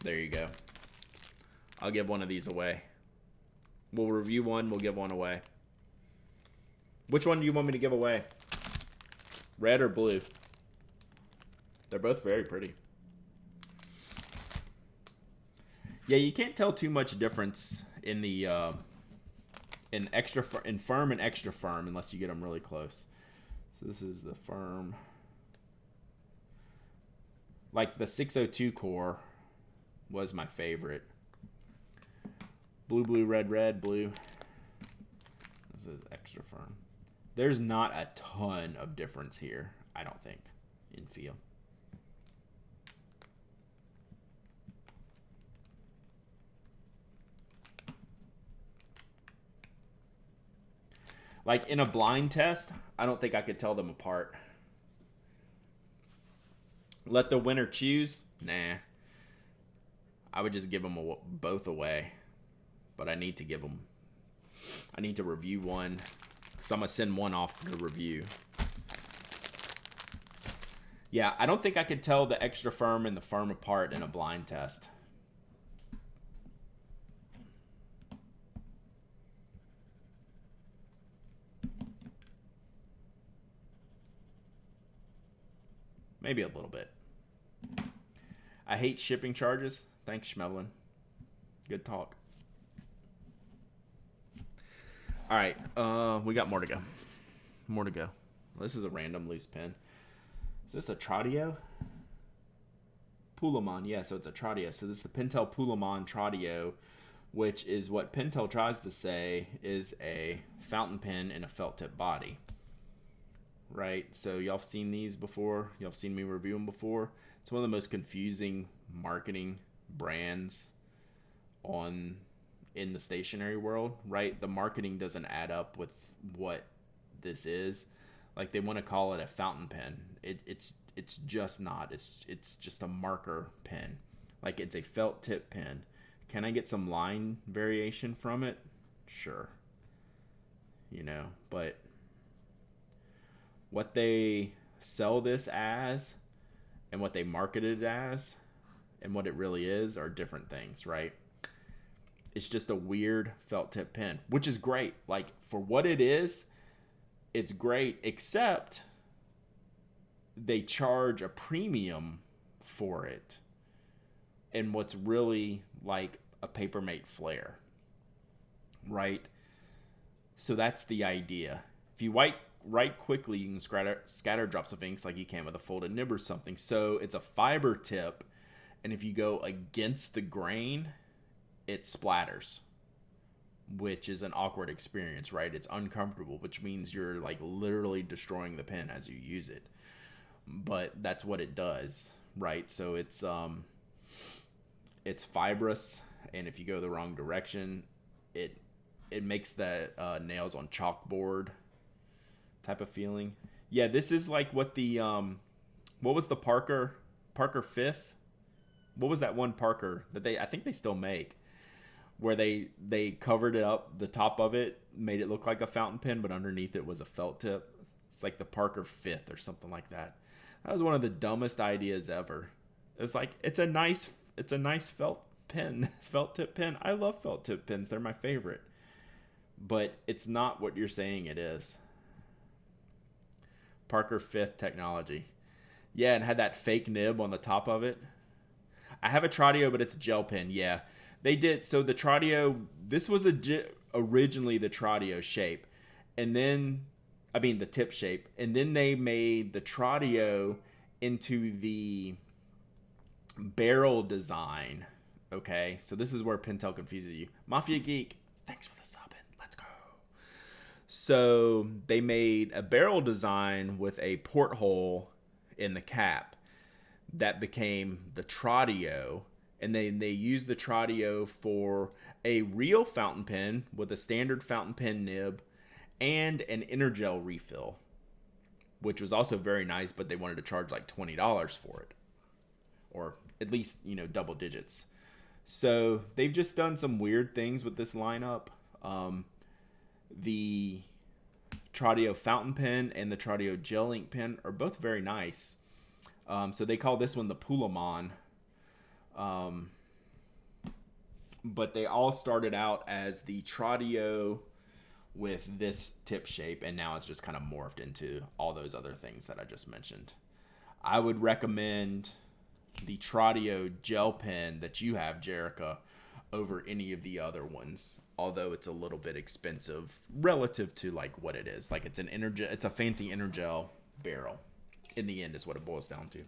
there you go. I'll give one of these away. We'll review one. We'll give one away. Which one do you want me to give away? Red or blue? They're both very pretty. Yeah, you can't tell too much difference in the in firm and extra firm unless you get them really close. So this is the firm. Like the 602 core was my favorite. Blue, blue, red, red, blue. This is extra firm. There's not a ton of difference here, I don't think, in feel. Like in a blind test, I don't think I could tell them apart. Let the winner choose? Nah. I would just give them both away. But I need to give them. I need to review one. So I'm going to send one off to review. Yeah, I don't think I could tell the extra firm and the firm apart in a blind test. Maybe a little bit. I hate shipping charges. Thanks, Schmelin. Good talk. All right, we got more to go. More to go. This is a random loose pen. Is this a Tradio? Pulamon, yeah, so it's a Tradio. So this is the Pentel Pulamon Tradio, which is what Pentel tries to say is a fountain pen in a felt tip body. Right, so y'all have seen these before. Y'all have seen me review them before. It's one of the most confusing marketing brands in the stationery world, right? The marketing doesn't add up with what this is. Like they want to call it a fountain pen. It's just not. It's just a marker pen. Like it's a felt tip pen. Can I get some line variation from it? Sure. You know, but what they sell this as and what they market it as and what it really is are different things, right? It's just a weird felt tip pen, which is great. Like for what it is, it's great, except they charge a premium for it. And what's really like a Papermate flare, right? So that's the idea. If you write quickly, you can scatter drops of inks like you can with a folded nib or something. So it's a fiber tip, and if you go against the grain, it splatters, which is an awkward experience, right? It's uncomfortable, which means you're like literally destroying the pen as you use it. But that's what it does, right? So it's fibrous, and if you go the wrong direction, it makes the nails on chalkboard type of feeling. Yeah, this is like what the what was the Parker 5th? What was that one Parker that I think they still make, where they covered it up, the top of it made it look like a fountain pen, but underneath it was a felt tip. It's like the Parker 5th or something like that. That was one of the dumbest ideas ever. It's like it's a nice felt tip pen. I love felt tip pens. They're my favorite. But it's not what you're saying it is. Parker 5th technology. Yeah, and had that fake nib on the top of it. I have a Tradio, but it's a gel pen. Yeah, they did. So the Tradio, this was originally the Tradio shape, and then, I mean the tip shape, and then they made the Tradio into the barrel design. Okay, so this is where Pentel confuses you. Mafia Geek, thanks for the subbing. Let's go. So they made a barrel design with a porthole in the cap that became the Tradio, and then they used the Tradio for a real fountain pen with a standard fountain pen nib and an Energel refill, which was also very nice, but they wanted to charge like $20 for it, or at least, double digits. So they've just done some weird things with this lineup. The Tradio fountain pen and the Tradio gel ink pen are both very nice. So they call this one the Pulamon. But they all started out as the Tradio with this tip shape, and now it's just kind of morphed into all those other things that I just mentioned. I would recommend the Tradio gel pen that you have, Jerica, over any of the other ones, although it's a little bit expensive relative to like what it is. Like it's a fancy Energel barrel. In the end is what it boils down to.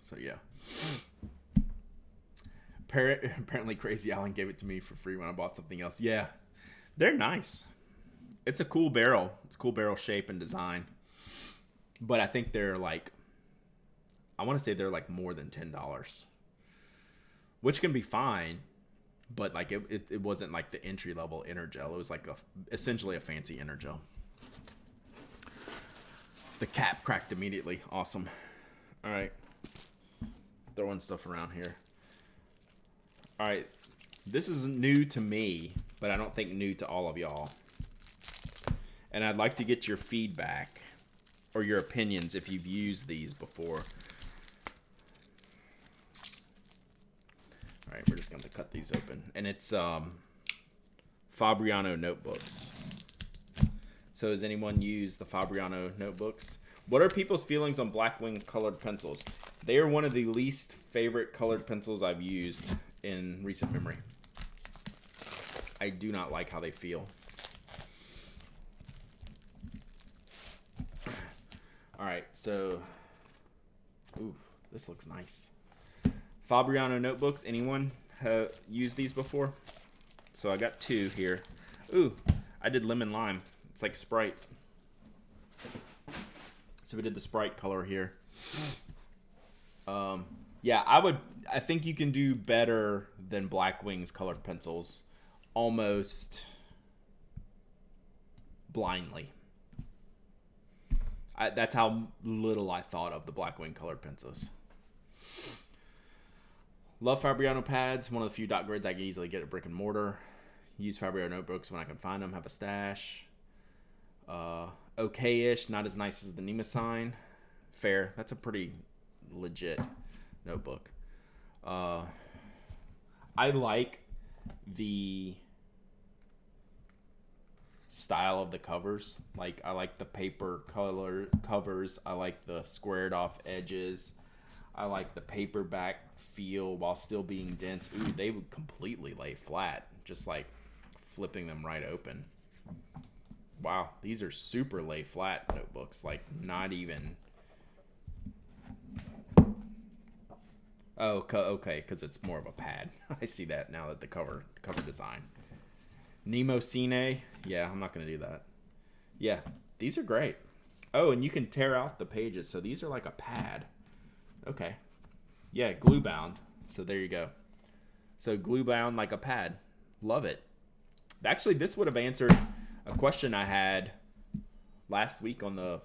So yeah. Apparently Crazy Alan gave it to me for free when I bought something else. Yeah. They're nice. It's a cool barrel. It's a cool barrel shape and design. But I think they're like, I want to say they're like more than $10. Which can be fine. But like it wasn't like the entry level Energel. It was like essentially a fancy Energel. The cap cracked immediately. Awesome. All right. Throwing stuff around here. All right. This is new to me, but I don't think new to all of y'all. And I'd like to get your feedback or your opinions if you've used these before. All right, we're just going to cut these open. And it's Fabriano Notebooks. So has anyone used the Fabriano Notebooks? What are people's feelings on Blackwing colored pencils? They are one of the least favorite colored pencils I've used in recent memory. I do not like how they feel. All right, so, ooh, this looks nice. Fabriano Notebooks, anyone have used these before? So I got two here. Ooh, I did lemon lime. It's like Sprite. So we did the Sprite color here. Yeah, I think you can do better than Blackwing's colored pencils almost blindly. That's how little I thought of the Blackwing colored pencils. Love Fabriano pads. One of the few dot grids I can easily get at brick and mortar. Use Fabriano notebooks when I can find them. Have a stash. Okay-ish. Not as nice as the Nema sign. Fair. That's a pretty legit notebook. I like the style of the covers. Like, I like the paper color covers. I like the squared off edges. I like the paperback feel while still being dense. Ooh, they would completely lay flat, just like flipping them right open. Wow, these are super lay flat notebooks, like not even. Oh, okay, because it's more of a pad. I see that now that the cover design. Nemo Cine, yeah, I'm not gonna do that. Yeah, these are great. Oh, and you can tear out the pages, so these are like a pad. Okay, yeah, glue bound. So there you go. So glue bound like a pad. Love it. Actually, this would have answered a question I had last week within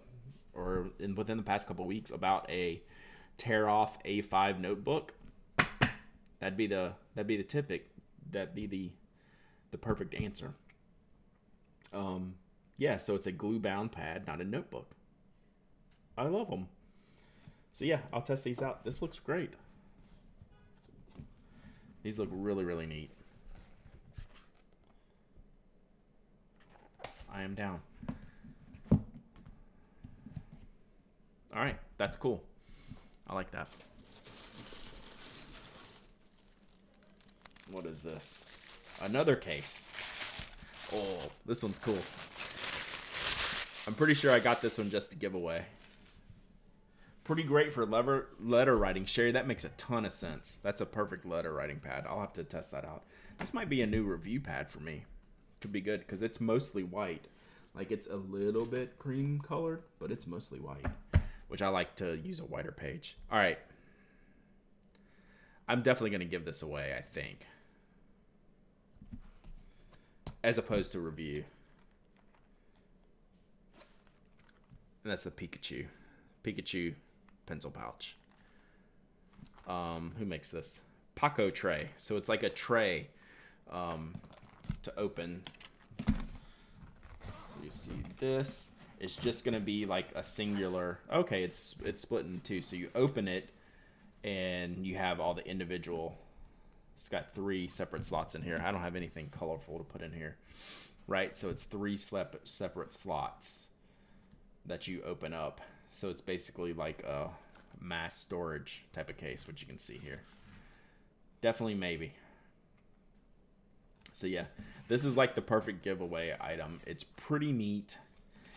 the past couple weeks about a tear off A5 notebook. That'd be the perfect answer. Yeah, so it's a glue bound pad, not a notebook. I love them. So yeah, I'll test these out. This looks great. These look really, really neat. I am down. All right, that's cool. I like that. What is this? Another case. Oh, this one's cool. I'm pretty sure I got this one just to give away. Pretty great for letter writing. Sherry, that makes a ton of sense. That's a perfect letter writing pad. I'll have to test that out. This might be a new review pad for me. Could be good because it's mostly white. Like it's a little bit cream colored, but it's mostly white, which I like to use a whiter page. All right. I'm definitely going to give this away, I think. As opposed to review. And that's the Pikachu. Pikachu pencil pouch. Who makes this? Paco tray. So it's like a tray to open. So you see this is just going to be like a singular. Okay, it's split in two. So you open it and you have all the individual. It's got 3 separate slots in here. I don't have anything colorful to put in here. Right? So it's 3 separate slots that you open up. So it's basically like a mass storage type of case, which you can see here. Definitely maybe. So yeah, this is like the perfect giveaway item. It's pretty neat.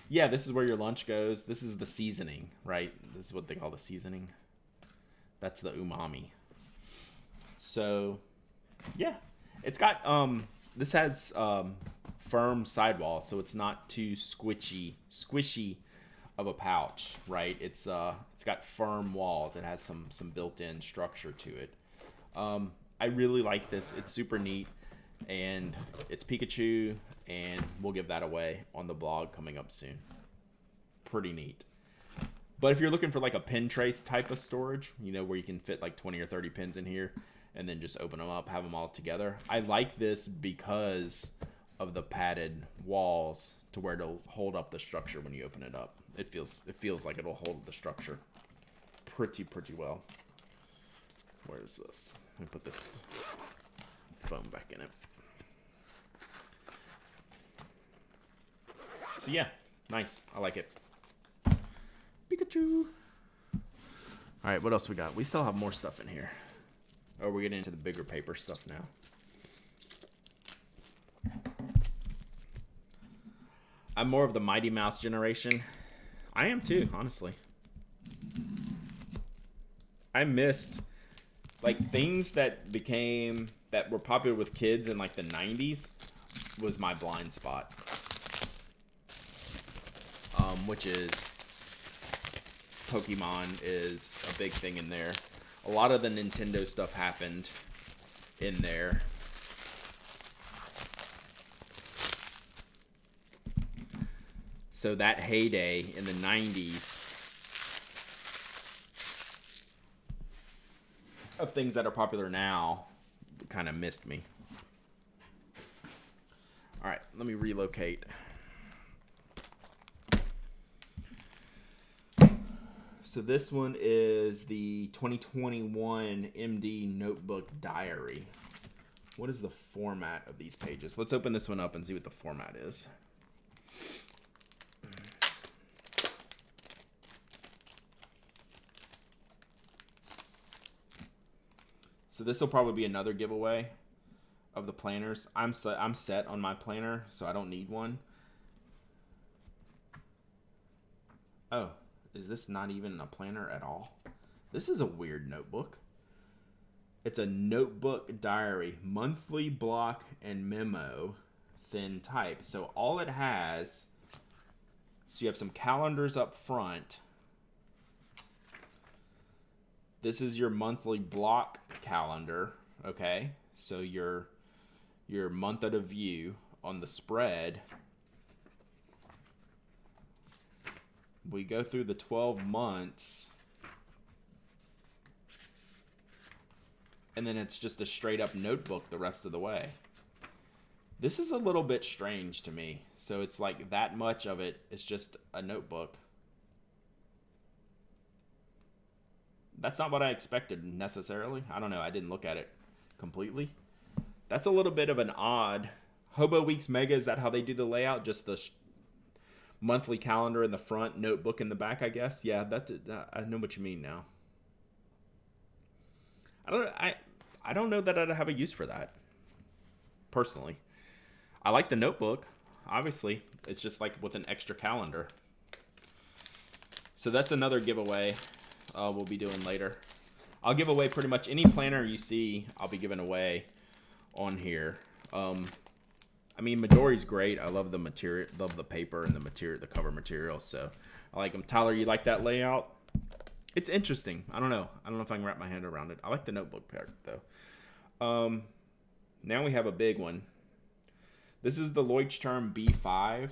Yeah, this is where your lunch goes. This is the seasoning, right? This is what they call the seasoning. That's the umami. So yeah, it's got this has firm sidewalls, so it's not too squishy of a pouch, right? It's got firm walls. It has some built-in structure to it. I really like this. It's super neat, and it's Pikachu, and we'll give that away on the blog coming up soon. Pretty neat. But if you're looking for like a pin trace type of storage, you know, where you can fit like 20 or 30 pins in here and then just open them up, have them all together. I like this because of the padded walls to where it'll hold up the structure when you open it up. It feels like it'll hold the structure pretty well. Where is this? Let me put this foam back in it. So yeah, nice. I like it. Pikachu. All right, what else we got? We still have more stuff in here. Oh, we're getting into the bigger paper stuff now. I'm more of the Mighty Mouse generation. I am too, honestly. I missed like things that were popular with kids in like the 90s was my blind spot. Which is Pokemon is a big thing in there. A lot of the Nintendo stuff happened in there. So that heyday in the 90s of things that are popular now kind of missed me. All right, let me relocate. So this one is the 2021 MD Notebook Diary. What is the format of these pages? Let's open this one up and see what the format is. So this will probably be another giveaway of the planners. I'm set on my planner, so I don't need one. Oh, is this not even a planner at all? This is a weird notebook. It's a notebook diary, monthly block and memo, thin type. So all it has, so you have some calendars up front. This is your monthly block calendar, okay? So your month at a view on the spread. We go through the 12 months. And then it's just a straight up notebook the rest of the way. This is a little bit strange to me. So it's like that much of it is just a notebook. That's not what I expected necessarily. I don't know. I didn't look at it completely. That's a little bit of an odd. Hobo Weeks Mega, is that how they do the layout? Just the monthly calendar in the front, notebook in the back, I guess. Yeah, I know what you mean now. I don't know that I'd have a use for that, personally. I like the notebook, obviously. It's just like with an extra calendar. So that's another giveaway we'll be doing later. I'll give away pretty much any planner you see. I'll be giving away on here. I mean, Midori's great. I love the material, love the paper and the material, the cover material. So I like them. Tyler, you like that layout? It's interesting. I don't know if I can wrap my hand around it. I like the notebook part though. Now we have a big one. This is the Leuchtturm B5.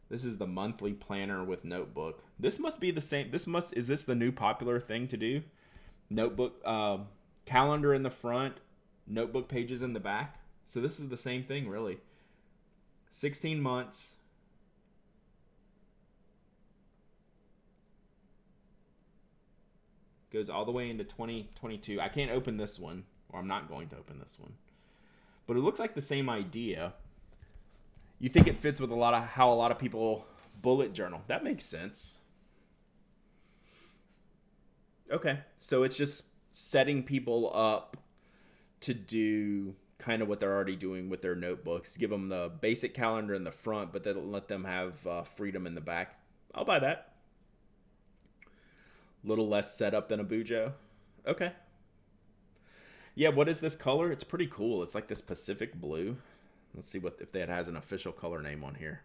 This is the monthly planner with notebook. This must be the same. Is this the new popular thing to do? Notebook, calendar in the front, notebook pages in the back. So this is the same thing, really. 16 months. Goes all the way into 2022. I can't open this one, or I'm not going to open this one. But it looks like the same idea. You think it fits with how a lot of people bullet journal. That makes sense. Okay, so it's just setting people up to do kind of what they're already doing with their notebooks. Give them the basic calendar in the front, but then let them have freedom in the back. I'll buy that. Little less setup than a Bujo. Okay. Yeah, what is this color? It's pretty cool. It's like this Pacific blue. Let's see if that has an official color name on here.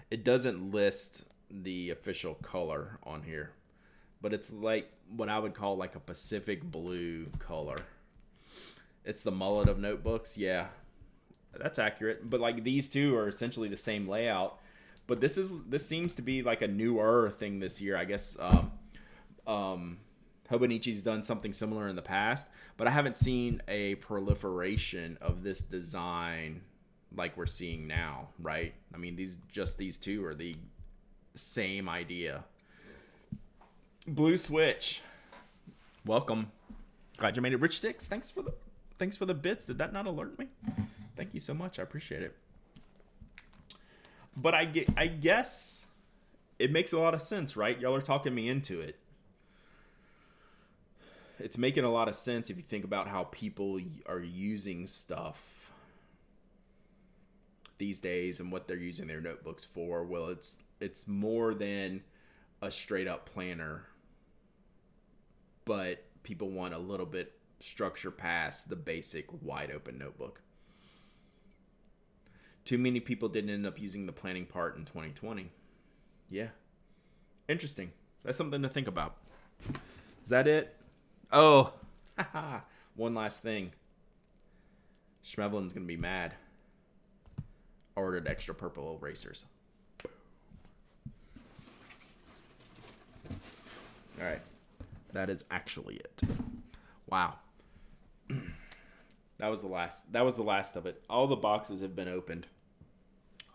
It doesn't list the official color on here, but it's like what I would call like a Pacific blue color. It's the mullet of notebooks. Yeah, that's accurate. But like these two are essentially the same layout. But this seems to be like a newer thing this year. I guess Hobonichi's done something similar in the past, but I haven't seen a proliferation of this design like we're seeing now, right? I mean, these two are the same idea. Blue Switch, welcome. Glad you made it. Rich Sticks, thanks for the bits. Did that not alert me? Thank you so much. I appreciate it. But I guess it makes a lot of sense, right? Y'all are talking me into it. It's making a lot of sense if you think about how people are using stuff these days and what they're using their notebooks for. Well, it's more than a straight up planner, but people want a little bit structure past the basic wide open notebook. Too many people didn't end up using the planning part in 2020. Yeah. Interesting. That's something to think about. Is that it? Oh, one last thing. Schmevlin's going to be mad. Ordered extra purple erasers. All right. That is actually it. Wow. That was the last of it. All the boxes have been opened.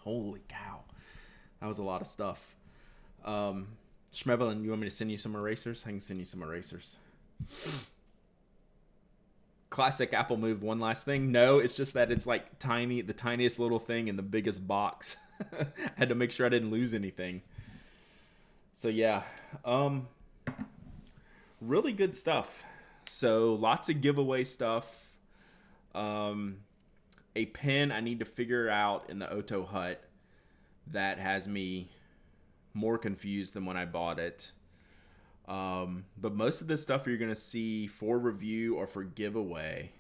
Holy cow. That was a lot of stuff. Schmevlin, you want me to send you some erasers? I can send you some erasers. Classic Apple move. One last thing. No, it's just that it's like tiny, the tiniest little thing in the biggest box. I had to make sure I didn't lose anything. So yeah. Really good stuff. So lots of giveaway stuff. A pen I need to figure out in the Oto Hut that has me more confused than when I bought it. But most of this stuff you're going to see for review or for giveaway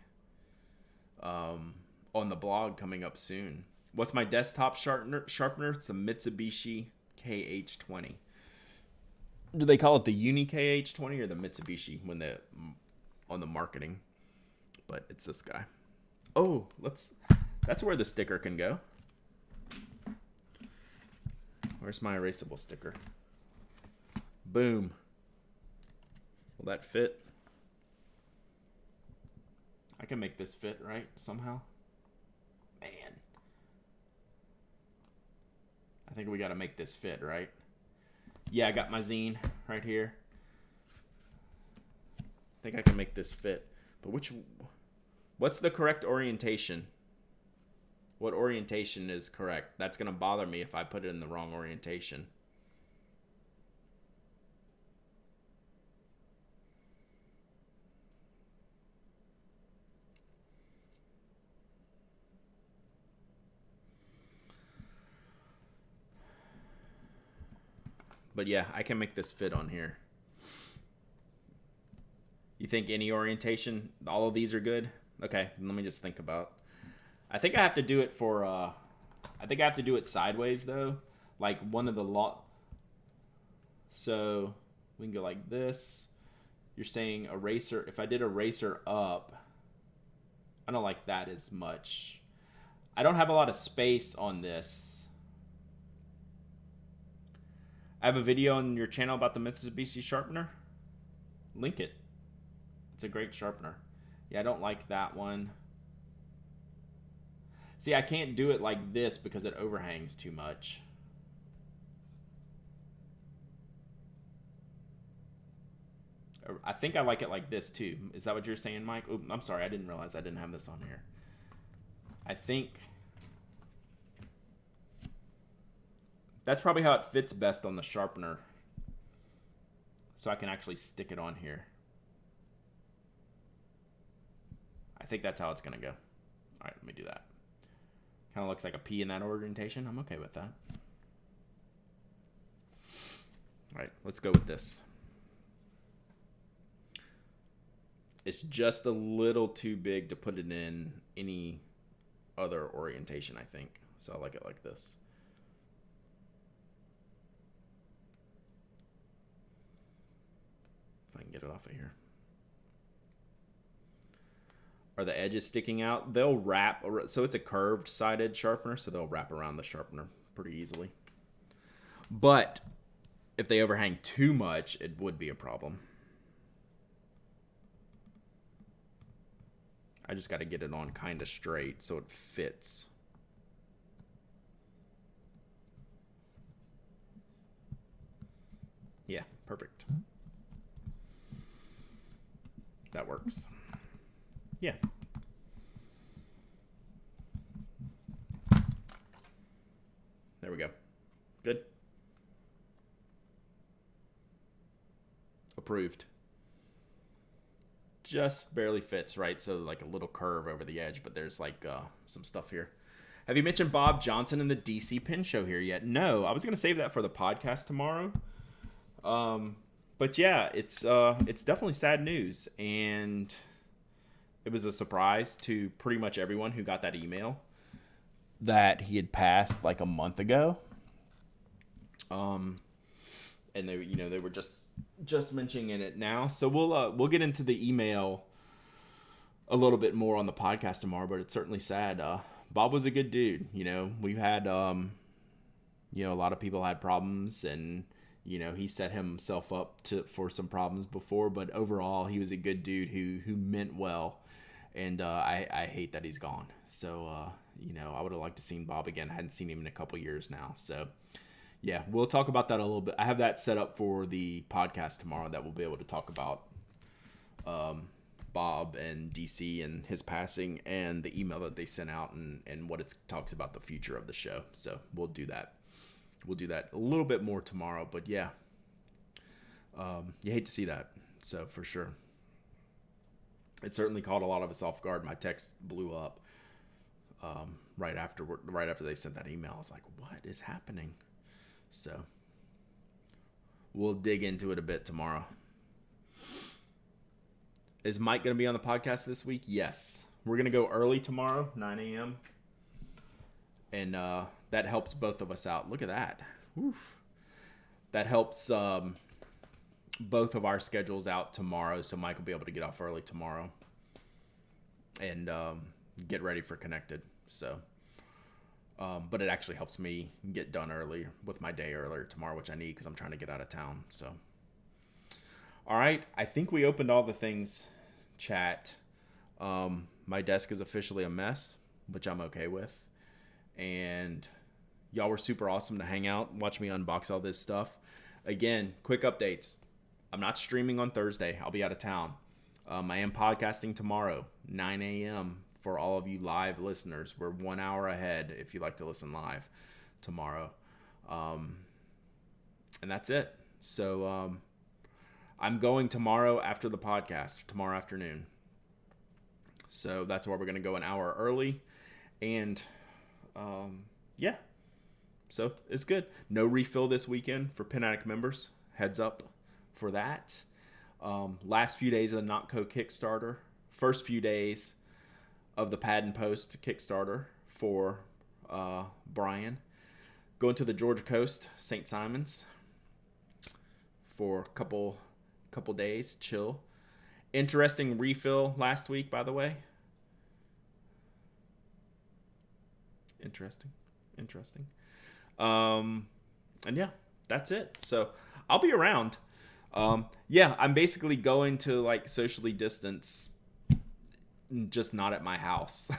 on the blog coming up soon. What's my desktop sharpener? It's the Mitsubishi KH20. Do they call it the Uni KH20 or the Mitsubishi when on the marketing? But it's this guy. Oh, that's where the sticker can go. Where's my erasable sticker? Boom. Will that fit? I can make this fit, right? Somehow. Man. I think we got to make this fit, right? Yeah, I got my zine right here. I think I can make this fit. But what's the correct orientation? What orientation is correct? That's going to bother me if I put it in the wrong orientation. But yeah, I can make this fit on here. You think any orientation, all of these are good? Okay, let me just think about. I think I have to do it for, I think I have to do it sideways though. Like one of the so we can go like this. You're saying eraser, if I did eraser up, I don't like that as much. I don't have a lot of space on this. I have a video on your channel about the Mitsubishi sharpener. Link it. It's a great sharpener. Yeah, I don't like that one. See, I can't do it like this because it overhangs too much. I think I like it like this too. Is that what you're saying, Mike? Oh, I'm sorry. I didn't realize I didn't have this on here. I think that's probably how it fits best on the sharpener. So I can actually stick it on here. I think that's how it's going to go. All right, let me do that. Kind of looks like a P in that orientation. I'm okay with that. All right, let's go with this. It's just a little too big to put it in any other orientation, I think. So I like it like this. If I can get it off of here. Are the edges sticking out? They'll wrap. So it's a curved sided sharpener, so they'll wrap around the sharpener pretty easily. But if they overhang too much, it would be a problem. I just got to get it on kind of straight so it fits. Yeah, perfect. That works. Yeah. There we go. Good. Approved. Just barely fits, right? So like a little curve over the edge, but there's like some stuff here. Have you mentioned Bob Johnson and the DC Pen Show here yet? No, I was going to save that for the podcast tomorrow. But yeah, it's definitely sad news, and it was a surprise to pretty much everyone who got that email that he had passed like a month ago. And they were just mentioning it now. So we'll get into the email a little bit more on the podcast tomorrow, but it's certainly sad. Bob was a good dude. We've had, a lot of people had problems, and, he set himself up for some problems before, but overall he was a good dude who meant well. And, I hate that he's gone. So, I would have liked to seen Bob again. I hadn't seen him in a couple years now. So, yeah, we'll talk about that a little bit. I have that set up for the podcast tomorrow that we'll be able to talk about Bob and DC and his passing and the email that they sent out and what it talks about the future of the show. So we'll do that. We'll do that a little bit more tomorrow. But yeah, you hate to see that. So for sure. It certainly caught a lot of us off guard. My text blew up right after they sent that email. I was like, what is happening? So we'll dig into it a bit tomorrow. Is Mike going to be on the podcast this week? Yes. We're going to go early tomorrow, 9 a.m. And that helps both of us out. Look at that. Oof. That helps both of our schedules out tomorrow, so Mike will be able to get off early tomorrow and get ready for Connected. So, but it actually helps me get done early with my day earlier tomorrow, which I need because I'm trying to get out of town. So, all right. I think we opened all the things, chat. My desk is officially a mess, which I'm okay with. And y'all were super awesome to hang out and watch me unbox all this stuff. Again, quick updates. I'm not streaming on Thursday. I'll be out of town. I am podcasting tomorrow, 9 a.m. for all of you live listeners. We're 1 hour ahead if you like to listen live tomorrow. And that's it. So I'm going tomorrow after the podcast, tomorrow afternoon. So that's why we're going to go an hour early. And yeah, so it's good. No refill this weekend for Pen Addict members. Heads up for that. Last few days of the Notco Kickstarter. First few days of the Pad and Post Kickstarter for Brian. Going to the Georgia coast, St. Simon's, for a couple days, chill. Interesting refill last week, by the way. Interesting. And yeah, that's it. So I'll be around. Yeah, I'm basically going to like socially distance, just not at my house.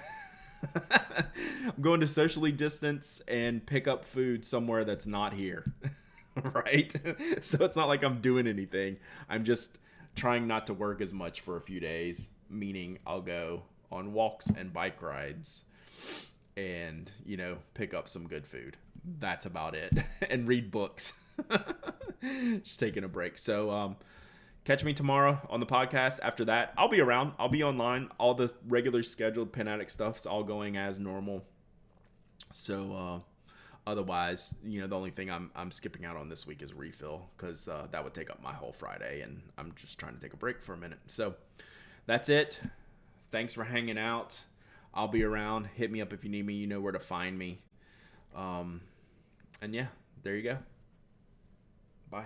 I'm going to socially distance and pick up food somewhere that's not here. Right? So it's not like I'm doing anything. I'm just trying not to work as much for a few days, meaning I'll go on walks and bike rides and, pick up some good food. That's about it. And read books. Just taking a break. So, catch me tomorrow on the podcast. After that, I'll be around. I'll be online. All the regular scheduled Pen Addict stuff's all going as normal. So, otherwise, the only thing I'm skipping out on this week is refill, because that would take up my whole Friday, and I'm just trying to take a break for a minute. So that's it. Thanks for hanging out. I'll be around. Hit me up if you need me. You know where to find me. And yeah, there you go. Bye.